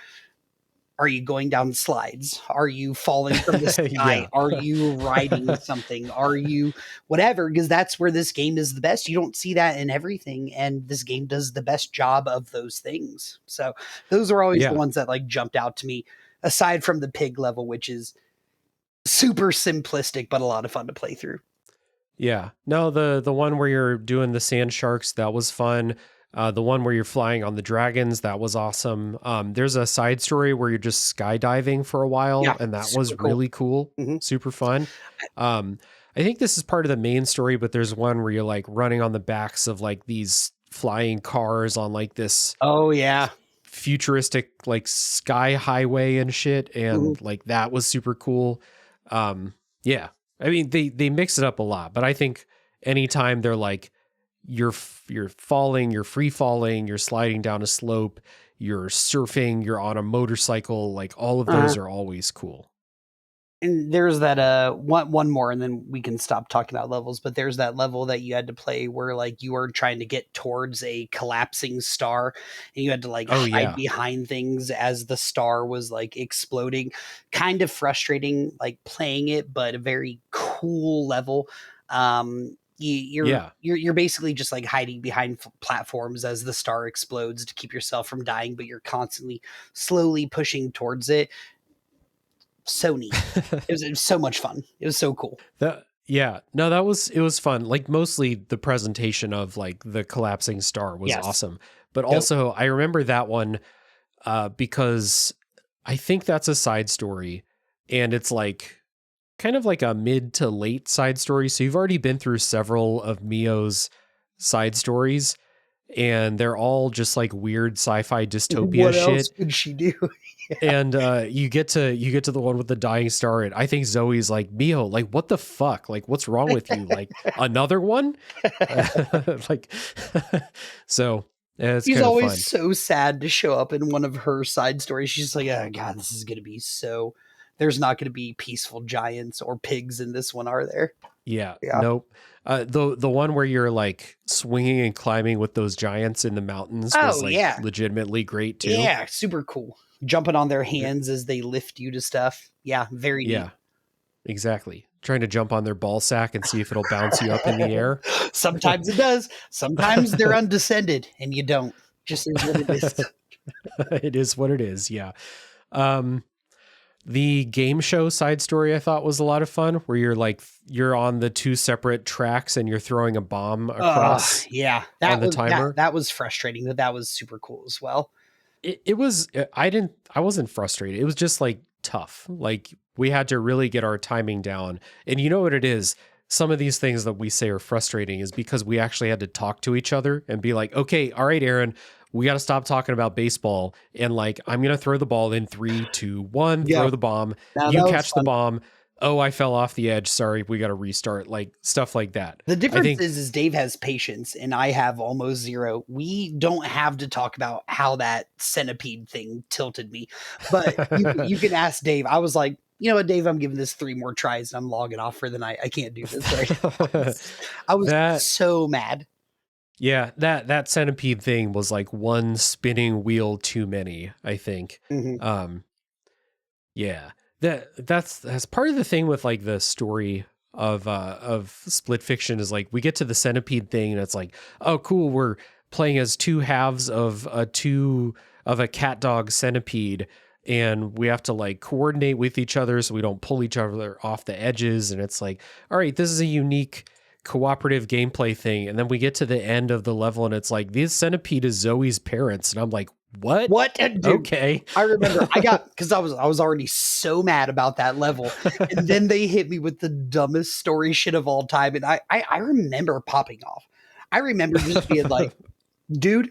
are you going down the slides? Are you falling from the sky? Are you riding something? Are you whatever? Because that's where this game is the best. You don't see that in everything, and this game does the best job of those things. So those are always the ones that like jumped out to me. Aside from the pig level, which is super simplistic, but a lot of fun to play through. Yeah. No, the one where you're doing the sand sharks, that was fun. The one where you're flying on the dragons, that was awesome. There's a side story where you're just skydiving for a while, and that was really cool. Super fun. I think this is part of the main story, but there's one where you're like running on the backs of like these flying cars on like this. Oh yeah. Futuristic like sky highway and shit, and like that was super cool. Yeah, I mean they mix it up a lot, but I think anytime they're like you're falling, you're free falling, you're sliding down a slope, you're surfing, you're on a motorcycle, like all of those are always cool. And there's that one more, and then we can stop talking about levels, but there's that level that you had to play where like you were trying to get towards a collapsing star, and you had to like hide behind things as the star was like exploding. Kind of frustrating like playing it, but a very cool level. You're basically just like hiding behind platforms as the star explodes to keep yourself from dying, but you're constantly slowly pushing towards it. So neat. It was so much fun. It was so cool. It was fun. Like mostly the presentation of like the collapsing star was awesome. But also I remember that one because I think that's a side story, and it's like kind of like a mid to late side story. So you've already been through several of Mio's side stories, and they're all just like weird sci-fi dystopia What else shit. could she do? And you get to the one with the dying star, and I think Zoe's like, Mio, like, what the fuck? Like, what's wrong with you? Like, another one? Like, so yeah, it's She's kind of always fun. so sad to show up in one of her side stories. She's like, oh God, this is going to be so. There's not going to be peaceful giants or pigs in this one, are there? Yeah, Yeah. nope. The one where you're like swinging and climbing with those giants in the mountains was Oh, like yeah. legitimately great too. Yeah, super cool. Jumping on their hands as they lift you to stuff. Yeah, very Yeah, exactly. Trying to jump on their ball sack and see if it'll bounce you up in the air. neat. Sometimes it does. Sometimes they're undescended and you don't. Just is what it is. It is what it is. Yeah. The game show side story I thought was a lot of fun, where you're on the two separate tracks and you're throwing a bomb across Yeah, on the timer. that was frustrating, but that was super cool as well. It was, I wasn't frustrated. It was just like tough. Like we had to really get our timing down. And you know what it is? Some of these things that we say are frustrating is because we actually had to talk to each other and be like, okay, all right, Aaron, we got to stop talking about baseball. And like, I'm going to throw the ball in 3, 2, 1, Yeah. throw the bomb. Now, You that was catch the fun. bomb. Oh, I fell off the edge. Sorry. We got to restart, like stuff like that. The I difference think, is Dave has patience and I have almost zero. We don't have to talk about how that centipede thing tilted me, but you can ask Dave. I was like, you know what, Dave, I'm giving this 3 more tries and I'm logging off for the night. I can't do this right now. I was that, so mad. yeah, that centipede thing was like one spinning wheel too many, I think. Mhm. Yeah. That's part of the thing with like the story of split fiction is like we get to the centipede thing and it's like, oh cool, we're playing as two halves of a cat dog centipede, and we have to like coordinate with each other so we don't pull each other off the edges. And it's like, all right, this is a unique cooperative gameplay thing. And then we get to the end of the level and it's like, this centipede is Zoe's parents. And I'm like, what? What? Dude, Okay. I remember because I was already so mad about that level. And then they hit me with the dumbest story shit of all time. And I remember popping off. I remember just being like, dude,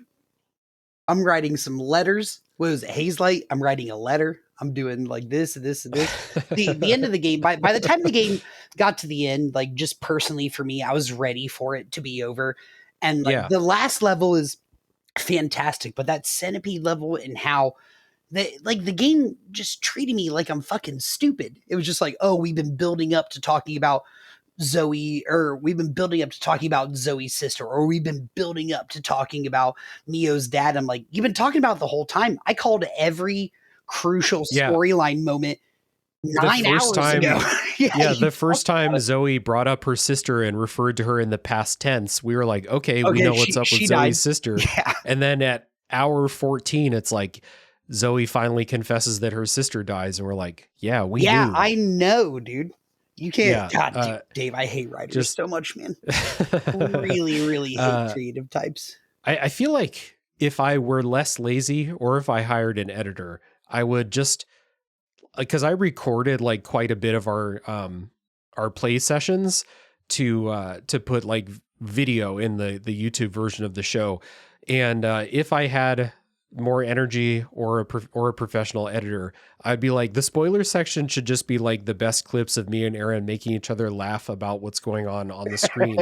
I'm writing some letters. What was it, Hazelight? I'm writing a letter. I'm doing like this and this and this. The end of the game, by the time the game got to the end, like just personally for me, I was ready for it to be over. And like Yeah. the last level is fantastic, but that centipede level and how the game just treated me like I'm fucking stupid. It was just like, oh, we've been building up to talking about Zoe, or we've been building up to talking about Zoe's sister, or we've been building up to talking about Mio's dad. I'm like, you've been talking about it the whole time. I called every crucial Yeah. storyline moment The 9 hours first time, ago. yeah, the first time Zoe brought up her sister and referred to her in the past tense, we were like, okay, we know what's up with she Zoe's died. sister. Yeah. And then at hour 14, it's like Zoe finally confesses that her sister dies, and we're like, yeah, we Yeah, knew. I know, dude. You can't. Yeah, God, dude, Dave, I hate writers just- so much, man. Really, really hate creative types. I feel like if I were less lazy or if I hired an editor, I would just, because I recorded like quite a bit of our play sessions to put like video in the YouTube version of the show. And if I had more energy or a professional editor, I'd be like, the spoiler section should just be like the best clips of me and Aaron making each other laugh about what's going on the screen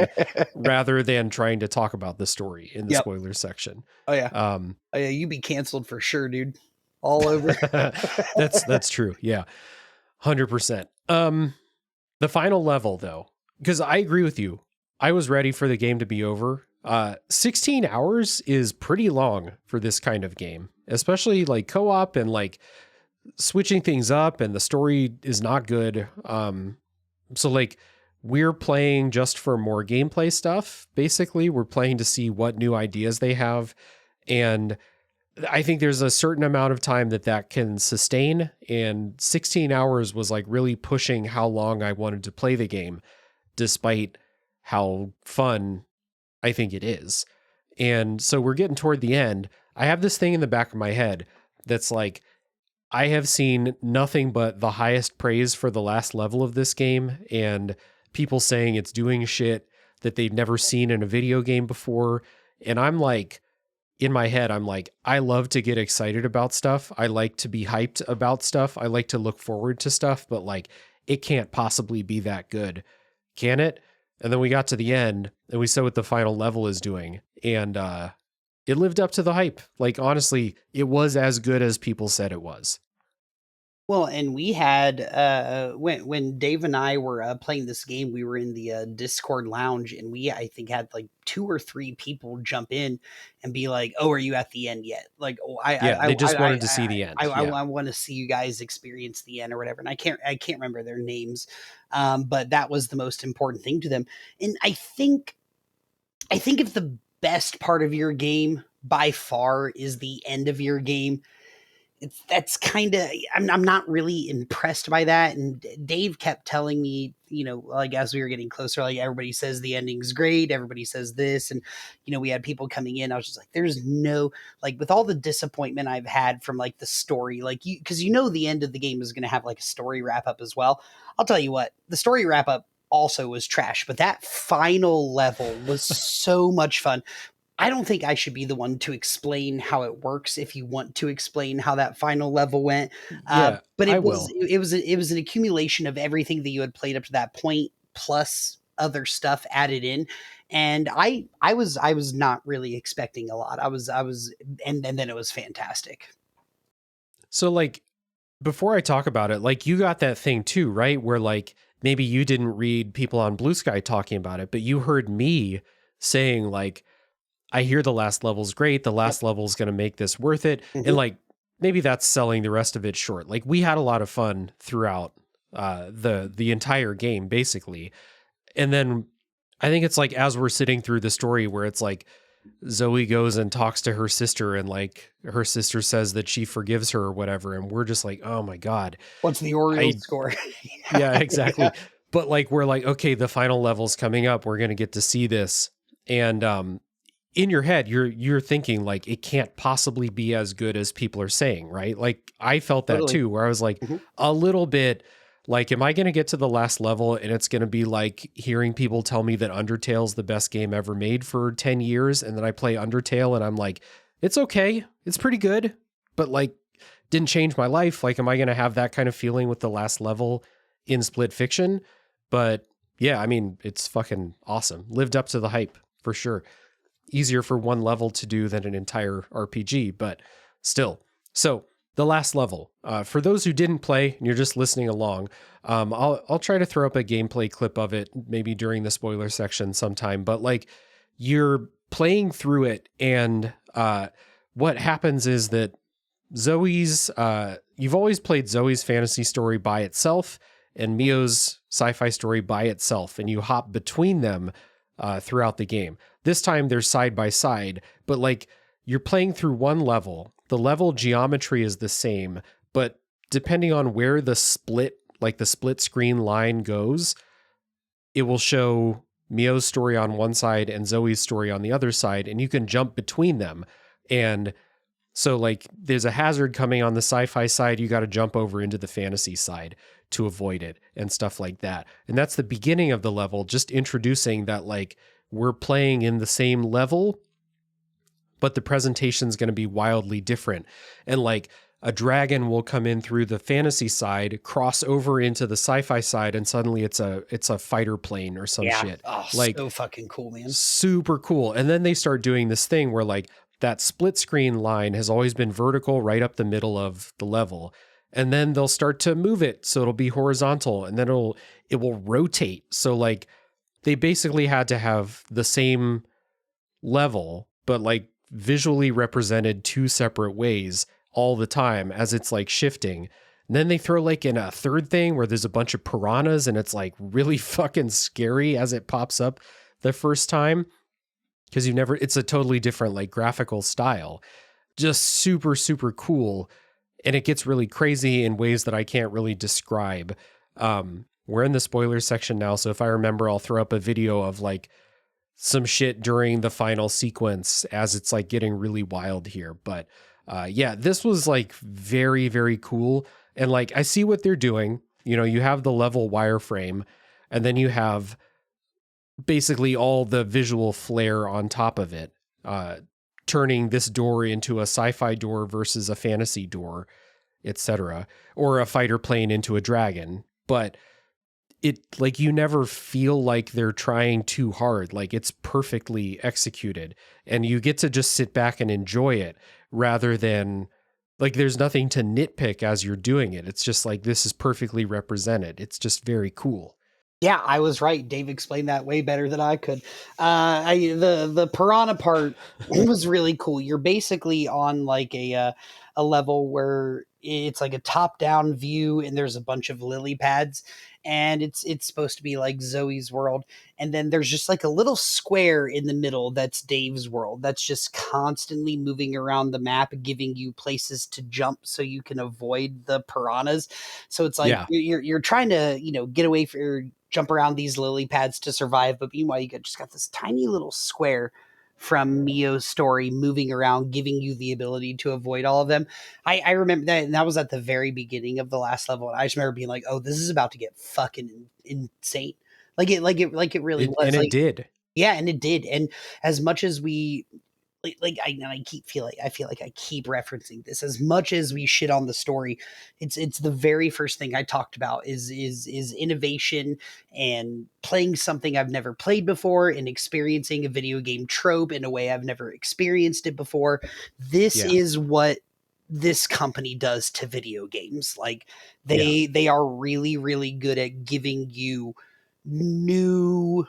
rather than trying to talk about the story in the spoiler section. Oh yeah. Oh yeah, you'd be canceled for sure, dude. All over. That's true. Yeah. 100%. The final level though, because I agree with you. I was ready for the game to be over. 16 hours is pretty long for this kind of game, especially like co-op and like switching things up, and the story is not good. So like we're playing just for more gameplay stuff. Basically, we're playing to see what new ideas they have. And I think there's a certain amount of time that can sustain, and 16 hours was like really pushing how long I wanted to play the game, despite how fun I think it is. And so we're getting toward the end. I have this thing in the back of my head that's like, I have seen nothing but the highest praise for the last level of this game, and people saying it's doing shit that they've never seen in a video game before. And I'm like, in my head, I'm like, I love to get excited about stuff. I like to be hyped about stuff. I like to look forward to stuff, but like, it can't possibly be that good, can it? And then we got to the end and we saw what the final level is doing. And it lived up to the hype. Like, honestly, it was as good as people said it was. Well, and we had when Dave and I were playing this game, we were in the Discord lounge, and we I think had like 2 or 3 people jump in and be like, "Oh, are you at the end yet?" Like, "Oh, Yeah, they just wanted to see the end. Yeah. I want to see you guys experience the end or whatever." And I can't remember their names, but that was the most important thing to them. And I think if the best part of your game by far is the end of your game, that's kind of I'm not really impressed by that. And Dave kept telling me, like as we were getting closer, like everybody says the ending's great, everybody says this, and we had people coming in. I was just like, there's no, like, with all the disappointment I've had from like the story, like, you, because the end of the game is going to have like a story wrap up as well. I'll tell you what, the story wrap up also was trash, but that final level was so much fun. I don't think I should be the one to explain how it works if you want to explain how that final level went. Yeah, But I it will. was an accumulation of everything that you had played up to that point, plus other stuff added in. And I was not really expecting a lot. I was and then it was fantastic. So like, before I talk about it, like, you got that thing too, right? Where like, maybe you didn't read people on Blue Sky talking about it, but you heard me saying like, I hear the last level's great. The last level's going to make this worth it. Mhm. And like, maybe that's selling the rest of it short. Like, we had a lot of fun throughout the entire game, basically. And then I think it's like, as we're sitting through the story where it's like, Zoe goes and talks to her sister, and like, her sister says that she forgives her or whatever. And we're just like, oh my God. What's the Orioles score? Yeah, exactly. But like, we're like, okay, the final level's coming up. We're going to get to see this. And in your head, you're thinking like, it can't possibly be as good as people are saying, right? Like, I felt that Totally. too, where I was like, a little bit like, am I going to get to the last level and it's going to be like hearing people tell me that Undertale's the best game ever made for 10 years. And then I play Undertale and I'm like, it's okay. It's pretty good, but like, didn't change my life. Like, am I going to have that kind of feeling with the last level in Split Fiction? But yeah, I mean, it's fucking awesome. Lived up to the hype for sure. Easier for one level to do than an entire RPG, but still. So the last level, for those who didn't play and you're just listening along, I'll try to throw up a gameplay clip of it maybe during the spoiler section sometime. But like, you're playing through it, and what happens is that Zoe's, you've always played Zoe's fantasy story by itself and Mio's sci-fi story by itself, and you hop between them throughout the game. This time they're side by side, but like, you're playing through one level. The level geometry is the same, but depending on where the split screen line goes, it will show Mio's story on one side and Zoe's story on the other side, and you can jump between them. And so like, there's a hazard coming on the sci-fi side, you got to jump over into the fantasy side to avoid it and stuff like that. And that's the beginning of the level, just introducing that like, we're playing in the same level, but the presentation's going to be wildly different. And like, a dragon will come in through the fantasy side, cross over into the sci-fi side, and suddenly it's a fighter plane or some shit. Oh, like, so fucking cool, man. Super cool. And then they start doing this thing where like, that split screen line has always been vertical right up the middle of the level. And then they'll start to move it so it'll be horizontal, and then it will rotate. So like, they basically had to have the same level, but like visually represented 2 separate ways all the time as it's like shifting. And then they throw like in a third thing where there's a bunch of piranhas, and it's like really fucking scary as it pops up the first time, because it's a totally different like graphical style. Just super, super cool. And it gets really crazy in ways that I can't really describe. We're in the spoiler section now, so if I remember, I'll throw up a video of like some shit during the final sequence as it's like getting really wild here. But Yeah, this was like very, very cool. And like, I see what they're doing. You know, you have the level wireframe, and then you have basically all the visual flair on top of it, turning this door into a sci-fi door versus a fantasy door, etc., or a fighter plane into a dragon. But it, like, you never feel like they're trying too hard. Like, it's perfectly executed, and you get to just sit back and enjoy it rather than, like, there's nothing to nitpick as you're doing it. It's just like, this is perfectly represented. It's just very cool. Yeah, I was right. Dave explained that way better than I could. The piranha part was really cool. You're basically on like a level where it's like a top down view, and there's a bunch of lily pads, and it's supposed to be like Zoe's world, and then there's just like a little square in the middle that's Dave's world. That's just constantly moving around the map, giving you places to jump so you can avoid the piranhas. So it's like Yeah. you're trying to get away for jump around these lily pads to survive. But meanwhile, just got this tiny little square from Mio's story moving around, giving you the ability to avoid all of them. I remember that, and that was at the very beginning of the last level. And I just remember being like, "Oh, this is about to get fucking insane." Like it really was. And it Like, did. yeah, and it did. And as much as we I feel like I keep referencing this. As much as we shit on the story, it's the very first thing I talked about is innovation and playing something I've never played before and experiencing a video game trope in a way I've never experienced it before. This is what this company does to video games. Like they are really, really good at giving you new,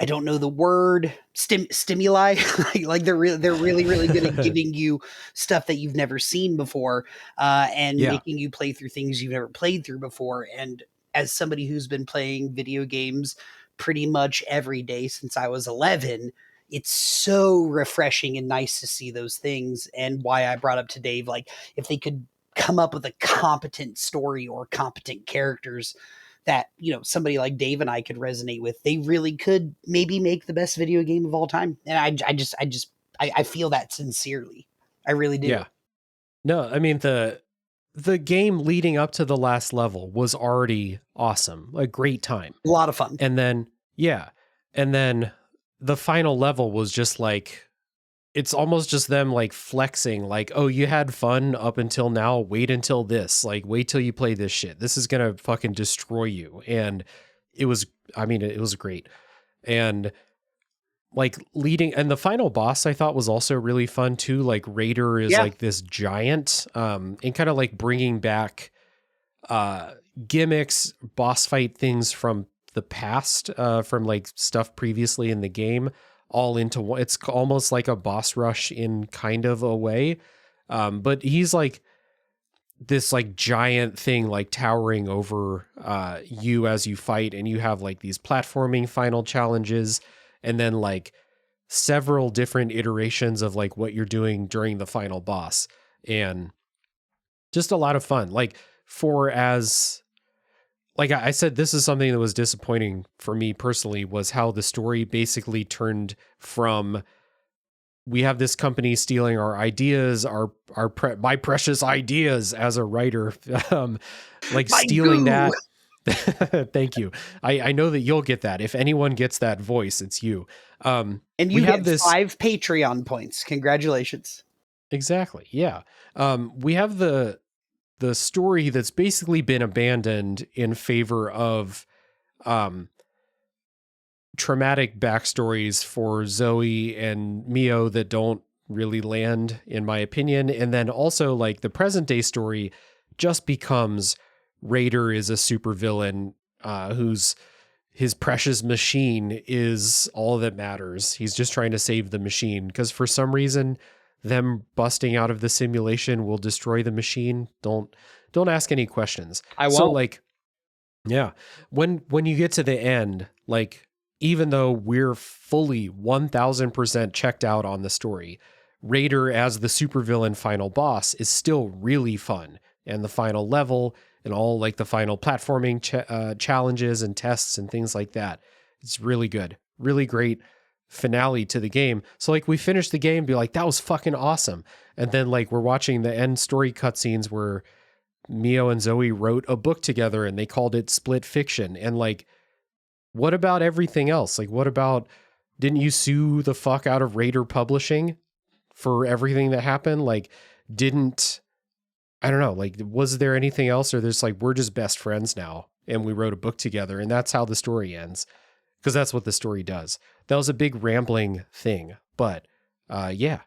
I don't know the word, stimuli. Like they're really, really good at giving you stuff that you've never seen before, and making you play through things you've never played through before. And as somebody who's been playing video games pretty much every day since I was 11, it's so refreshing and nice to see those things. And why I brought up to Dave, like, if they could come up with a competent story or competent characters that somebody like Dave and I could resonate with, they really could maybe make the best video game of all time. And I feel that sincerely. I really do. Yeah. No, I mean, the game leading up to the last level was already awesome. A great time. A lot of fun. And then the final level was just like, it's almost just them like flexing, like, oh, you had fun up until now, wait until this, like, wait till you play this shit. This is gonna fucking destroy you. And it was great. And like and the final boss I thought was also really fun too. Like, Raider is like this giant, and kind of like bringing back gimmicks, boss fight things from the past, from like stuff previously in the game, all into one. It's almost like a boss rush in kind of a way. But he's like this like giant thing, like towering over you as you fight, and you have like these platforming final challenges, and then like several different iterations of like what you're doing during the final boss, and just a lot of fun. Like, like I said, this is something that was disappointing for me personally, was how the story basically turned from, we have this company stealing our ideas, my precious ideas as a writer, like stealing that. Thank you. I know that you'll get that. If anyone gets that voice, it's you. And you have this 5 Patreon points. Congratulations. Exactly. Yeah. We have the story that's basically been abandoned in favor of traumatic backstories for Zoe and Mio that don't really land, in my opinion. And then also, like, the present day story just becomes Raider is a supervillain whose his precious machine is all that matters. He's just trying to save the machine because for some reason them busting out of the simulation will destroy the machine. Don't ask any questions. I won't. So, like, yeah, when you get to the end, like, even though we're fully 1000% checked out on the story, Raider as the supervillain final boss is still really fun, and the final level and all like the final platforming challenges and tests and things like that, it's really good, really great. finale to the game. So like we finished the game, be like, that was fucking awesome. And then like we're watching the end story cutscenes where Mio and Zoe wrote a book together and they called it Split Fiction. And like, what about everything else? Like, what about, didn't you sue the fuck out of Raider Publishing for everything that happened? Like, I don't know, like, was there anything else? Or there's like, we're just best friends now and we wrote a book together and that's how the story ends. Because that's what the story does. That was a big rambling thing. But yeah,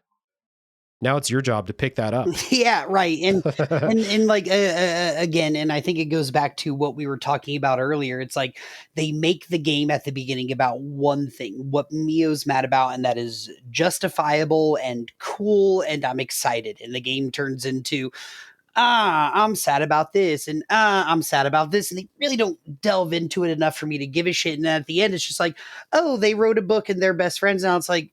now it's your job to pick that up. Yeah, right. And like, again, and I think it goes back to what we were talking about earlier. It's like they make the game at the beginning about one thing, what Mio's mad about, and that is justifiable and cool, and I'm excited. And the game turns into, I'm sad about this, and I'm sad about this. And they really don't delve into it enough for me to give a shit. And then at the end, it's just like, oh, they wrote a book and they're best friends now. It's like,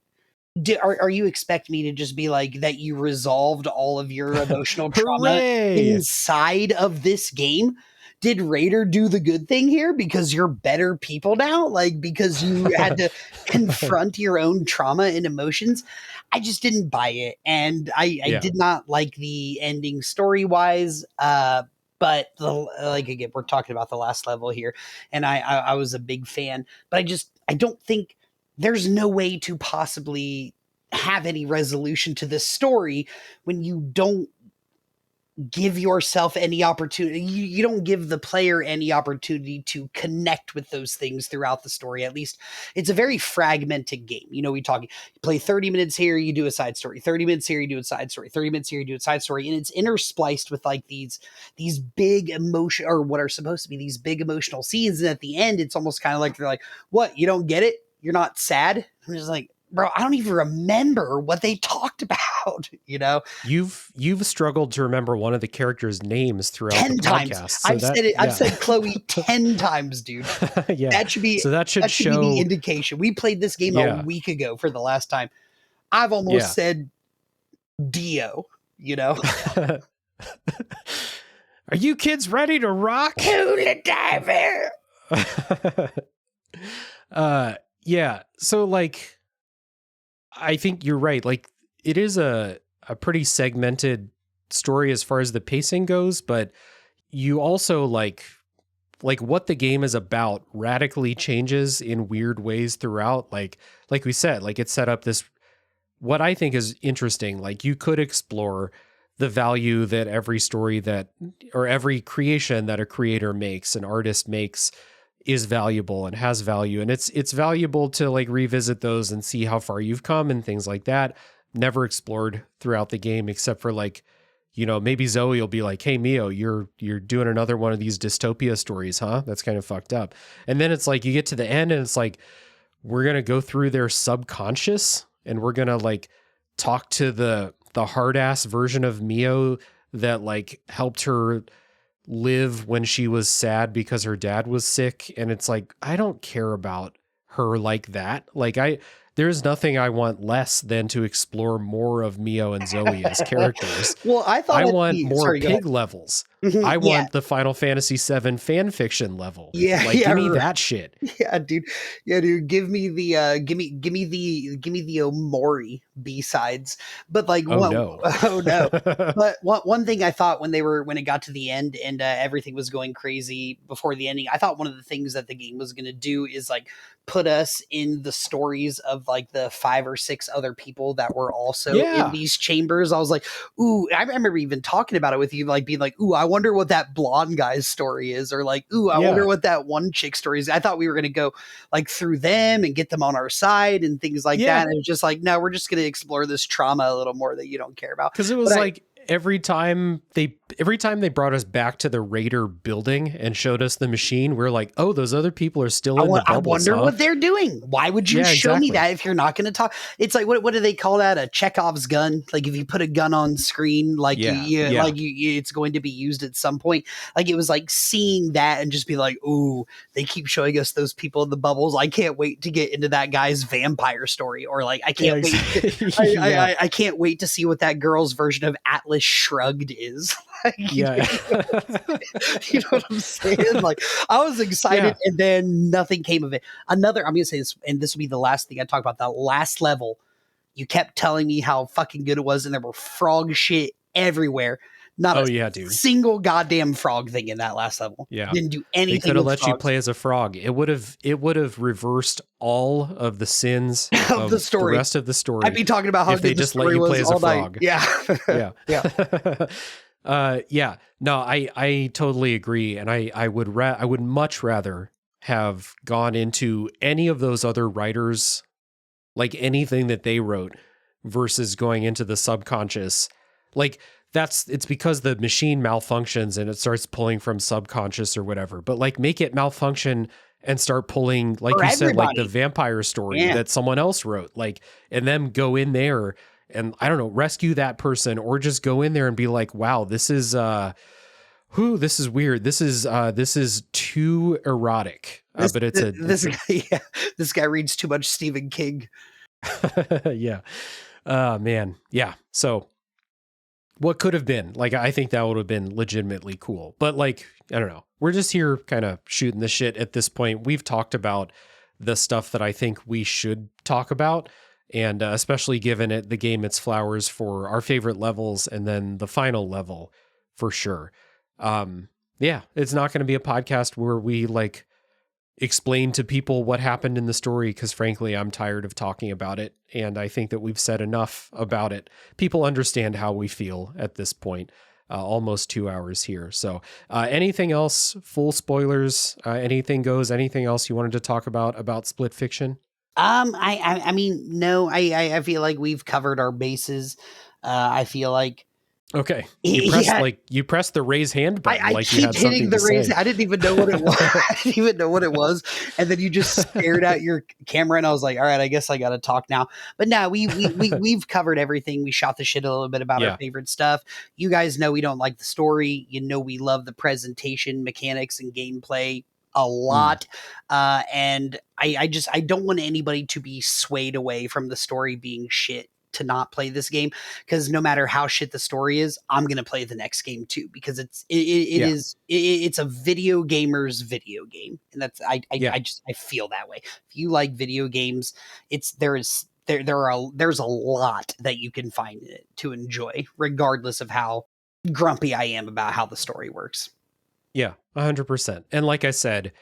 are you expecting me to just be like that you resolved all of your emotional trauma inside of this game? Did Raider do the good thing here because you're better people now? Like, because you had to confront your own trauma and emotions? I just didn't buy it. And I did not like the ending story-wise. But like, again, we're talking about the last level here. And I was a big fan. But I don't think there's no way to possibly have any resolution to this story when you don't give yourself any opportunity. You don't give the player any opportunity to connect with those things throughout the story. At least it's a very fragmented game. You know, you play 30 minutes here, you do a side story, 30 minutes here, you do a side story, 30 minutes here, you do a side story. And it's interspliced with like these big emotion, or what are supposed to be these big emotional scenes. And at the end, it's almost kind of like, they're like, what, you don't get it? You're not sad? I'm just like, bro, I don't even remember what they talked about, you know? You've struggled to remember one of the characters' names throughout 10 the times. podcast. So I've said Chloe 10 times, dude. Yeah. That should be show be the indication. We played this game a week ago for the last time. I've almost said Dio, you know? Are you kids ready to rock? Hula diver. Yeah. So like, I think you're right. Like, it is a pretty segmented story as far as the pacing goes, but you also like what the game is about radically changes in weird ways throughout. Like we said, like it's set up this, what I think is interesting. Like you could explore the value that every story or every creation that a creator makes, an artist makes, is valuable and has value. And it's valuable to like revisit those and see how far you've come and things like that. Never explored throughout the game, except for like, you know, maybe Zoe will be like, hey Mio, you're doing another one of these dystopia stories, huh? That's kind of fucked up. And then it's like, you get to the end and it's like, we're going to go through their subconscious and we're going to like talk to the hard ass version of Mio that like helped her live when she was sad because her dad was sick. And it's like, I don't care about her like that. Like there's nothing I want less than to explore more of Mio and Zoe as characters. Well, I want more pig levels. I want the Final Fantasy VII fan fiction level. Yeah, like give me that shit. Yeah, dude. Give me the Omori B-sides. But like, no. But one thing I thought when it got to the end and everything was going crazy before the ending, I thought one of the things that the game was going to do is like put us in the stories of like the 5 or 6 other people that were also in these chambers. I was like, ooh, I remember even talking about it with you, like being like, ooh, I wonder what that blonde guy's story is, or like, ooh, I wonder what that one chick story is. I thought we were going to go like through them and get them on our side and things like that. And it was just like, no, we're just going to explore this trauma a little more that you don't care about. Because it was every time they brought us back to the Raider building and showed us the machine, we're like, oh, those other people are still in the bubbles. I wonder what they're doing. Why would you show me that if you're not going to talk? It's like, what do they call that? A Chekhov's gun. Like if you put a gun on screen, it's going to be used at some point. Like it was like seeing that and just be like, ooh, they keep showing us those people in the bubbles. I can't wait to get into that guy's vampire story. Or like, I can't wait. I can't wait to see what that girl's version of Atlas Atlas Shrugged is. Like, Yeah. you know what I'm saying? Like, I was excited, and then nothing came of it. I'm gonna say this, and this will be the last thing I talk about. That last level, you kept telling me how fucking good it was, and there were frog shit everywhere. Not Dude. single goddamn frog thing in that last level. Yeah. Didn't do anything. They could have let frogs. you play as a frog. It would have reversed all of the sins of the story. The rest of the story. I'd be talking about how if they just let you play as a frog. Yeah. Yeah. Yeah. No, I totally agree, and I would much rather have gone into any of those other writers, like anything that they wrote, versus going into the subconscious. Like, it's because the machine malfunctions and it starts pulling from subconscious or whatever. But like, make it malfunction and start pulling, like you said, like the vampire story that someone else wrote, like, and then go in there and, I don't know, rescue that person, or just go in there and be like, wow, this is this is weird. This is too erotic. But this guy reads too much Stephen King. Yeah. Man. Yeah. So what could have been, like, I think that would have been legitimately cool, but like, I don't know. We're just here kind of shooting the shit at this point. We've talked about the stuff that I think we should talk about. And especially given it the game its flowers for our favorite levels, and then the final level for sure. Yeah, it's not going to be a podcast where we like explain to people what happened in the story, because frankly, I'm tired of talking about it. And I think that we've said enough about it. People understand how we feel at this point, almost 2 hours here. So anything else, full spoilers, anything goes, anything else you wanted to talk about Split Fiction? I mean, no, I feel like we've covered our bases. I feel like. Okay. You pressed the raise hand button. I like keep you had hitting the raise. say. I didn't even know what it was. I didn't even know what it was. And then you just stared at your camera, and I was like, all right, I guess I got to talk now. But no, we've covered everything. We shot the shit a little bit about our favorite stuff. You guys know we don't like the story. You know, we love the presentation, mechanics, and gameplay a lot. And I don't want anybody to be swayed away from the story being shit to not play this game, because no matter how shit the story is, I'm going to play the next game too, because it's a video gamer's video game. And that's, I feel that way. If you like video games, there's a lot that you can find in it to enjoy, regardless of how grumpy I am about how the story works. Yeah, 100%. And like I said,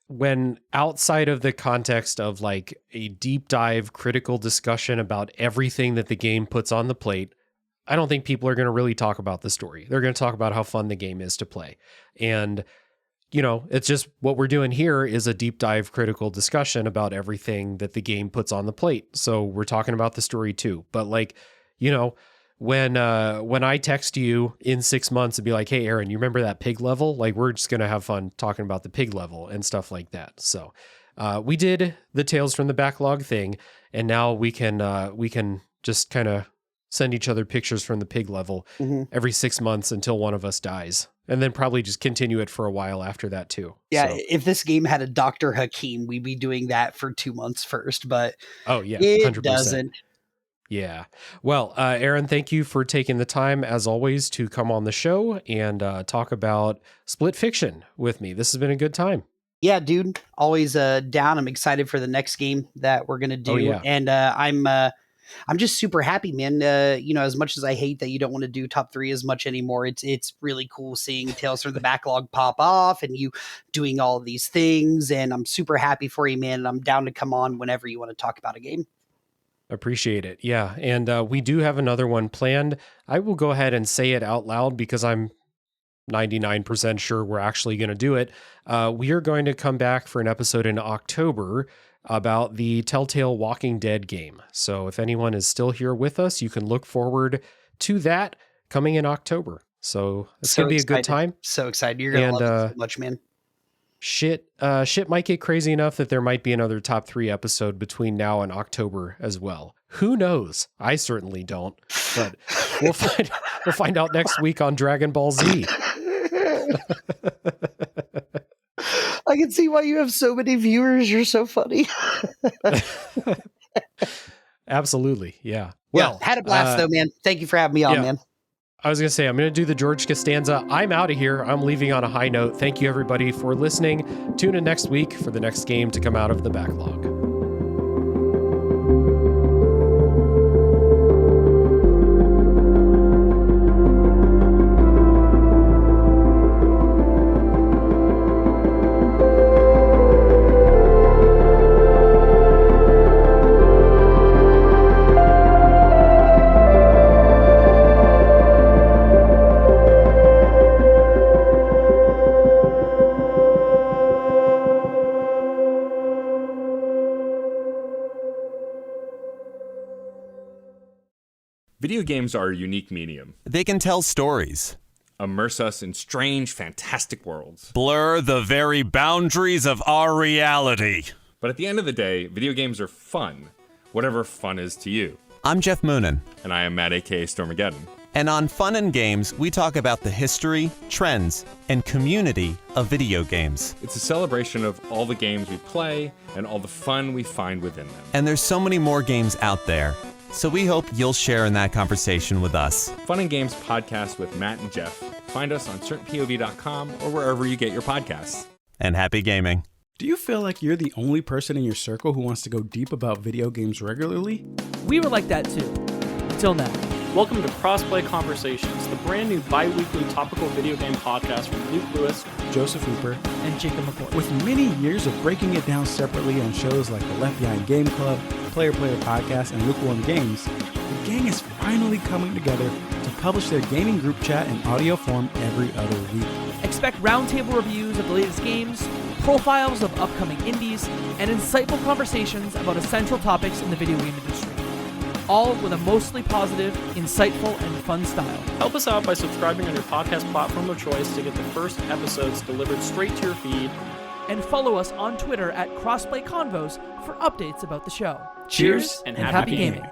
when outside of the context of like a deep dive critical discussion about everything that the game puts on the plate, I don't think people are going to really talk about the story. They're going to talk about how fun the game is to play. And, you know, it's just what we're doing here is a deep dive critical discussion about everything that the game puts on the plate. So we're talking about the story too. But like, you know, when I text you in 6 months and be like, hey, Aaron, you remember that pig level? Like, we're just going to have fun talking about the pig level and stuff like that. So we did the Tales from the Backlog thing, and now we can just kind of send each other pictures from the pig level every 6 months until one of us dies, and then probably just continue it for a while after that too. Yeah, so. If this game had a Dr. Hakim, we'd be doing that for 2 months first, but it 100%. Doesn't. Yeah. Well, Aaron, thank you for taking the time, as always, to come on the show and talk about Split Fiction with me. This has been a good time. Yeah, dude. Always down. I'm excited for the next game that we're going to do. Oh, yeah. And I'm just super happy, man. You know, as much as I hate that you don't want to do top 3 as much anymore, it's really cool seeing Tales from the Backlog pop off and you doing all of these things. And I'm super happy for you, man. And I'm down to come on whenever you want to talk about a game. Appreciate it. Yeah. And we do have another one planned. I will go ahead and say it out loud because I'm 99% sure we're actually going to do it. We are going to come back for an episode in October about the Telltale Walking Dead game. So if anyone is still here with us, you can look forward to that coming in October. So it's going to be a good time. So excited. You're going to love it so much, man. Shit might get crazy enough that there might be another top 3 episode between now and October as well. Who knows? I certainly don't, but we'll find out next week on Dragon Ball Z. I can see why you have so many viewers. You're so funny. Absolutely. Yeah. Well, had a blast though, man. Thank you for having me on, man. I was going to say, I'm going to do the George Costanza. I'm out of here. I'm leaving on a high note. Thank you, everybody, for listening. Tune in next week for the next game to come out of the backlog. Video games are a unique medium. They can tell stories, Immerse us in strange, fantastic worlds. blur the very boundaries of our reality. But at the end of the day, video games are fun. Whatever fun is to you. I'm Jeff Moonen, And I am Matt, aka Stormageddon. and on Fun and Games, we talk about the history, trends, and community of video games. It's a celebration of all the games we play and all the fun we find within them. And there's so many more games out there, so we hope you'll share in that conversation with us. Fun and Games podcast with Matt and Jeff. Find us on certainpov.com or wherever you get your podcasts. And happy gaming. Do you feel like you're the only person in your circle who wants to go deep about video games regularly? We were like that too, until now. Welcome to Crossplay Conversations, the brand new bi-weekly topical video game podcast from Luke Lewis, Joseph Hooper, And Jacob McCoy. with many years of breaking it down separately on shows like the Left Behind Game Club, Player Podcast, and Lukewarm Games, the gang is finally coming together to publish their gaming group chat in audio form every other week. Expect roundtable reviews of the latest games, profiles of upcoming indies, and insightful conversations about essential topics in the video game industry. All with a mostly positive, insightful, and fun style. Help us out by subscribing on your podcast platform of choice to get the first episodes delivered straight to your feed. And follow us on Twitter at Crossplay Convos for updates about the show. Cheers and happy gaming.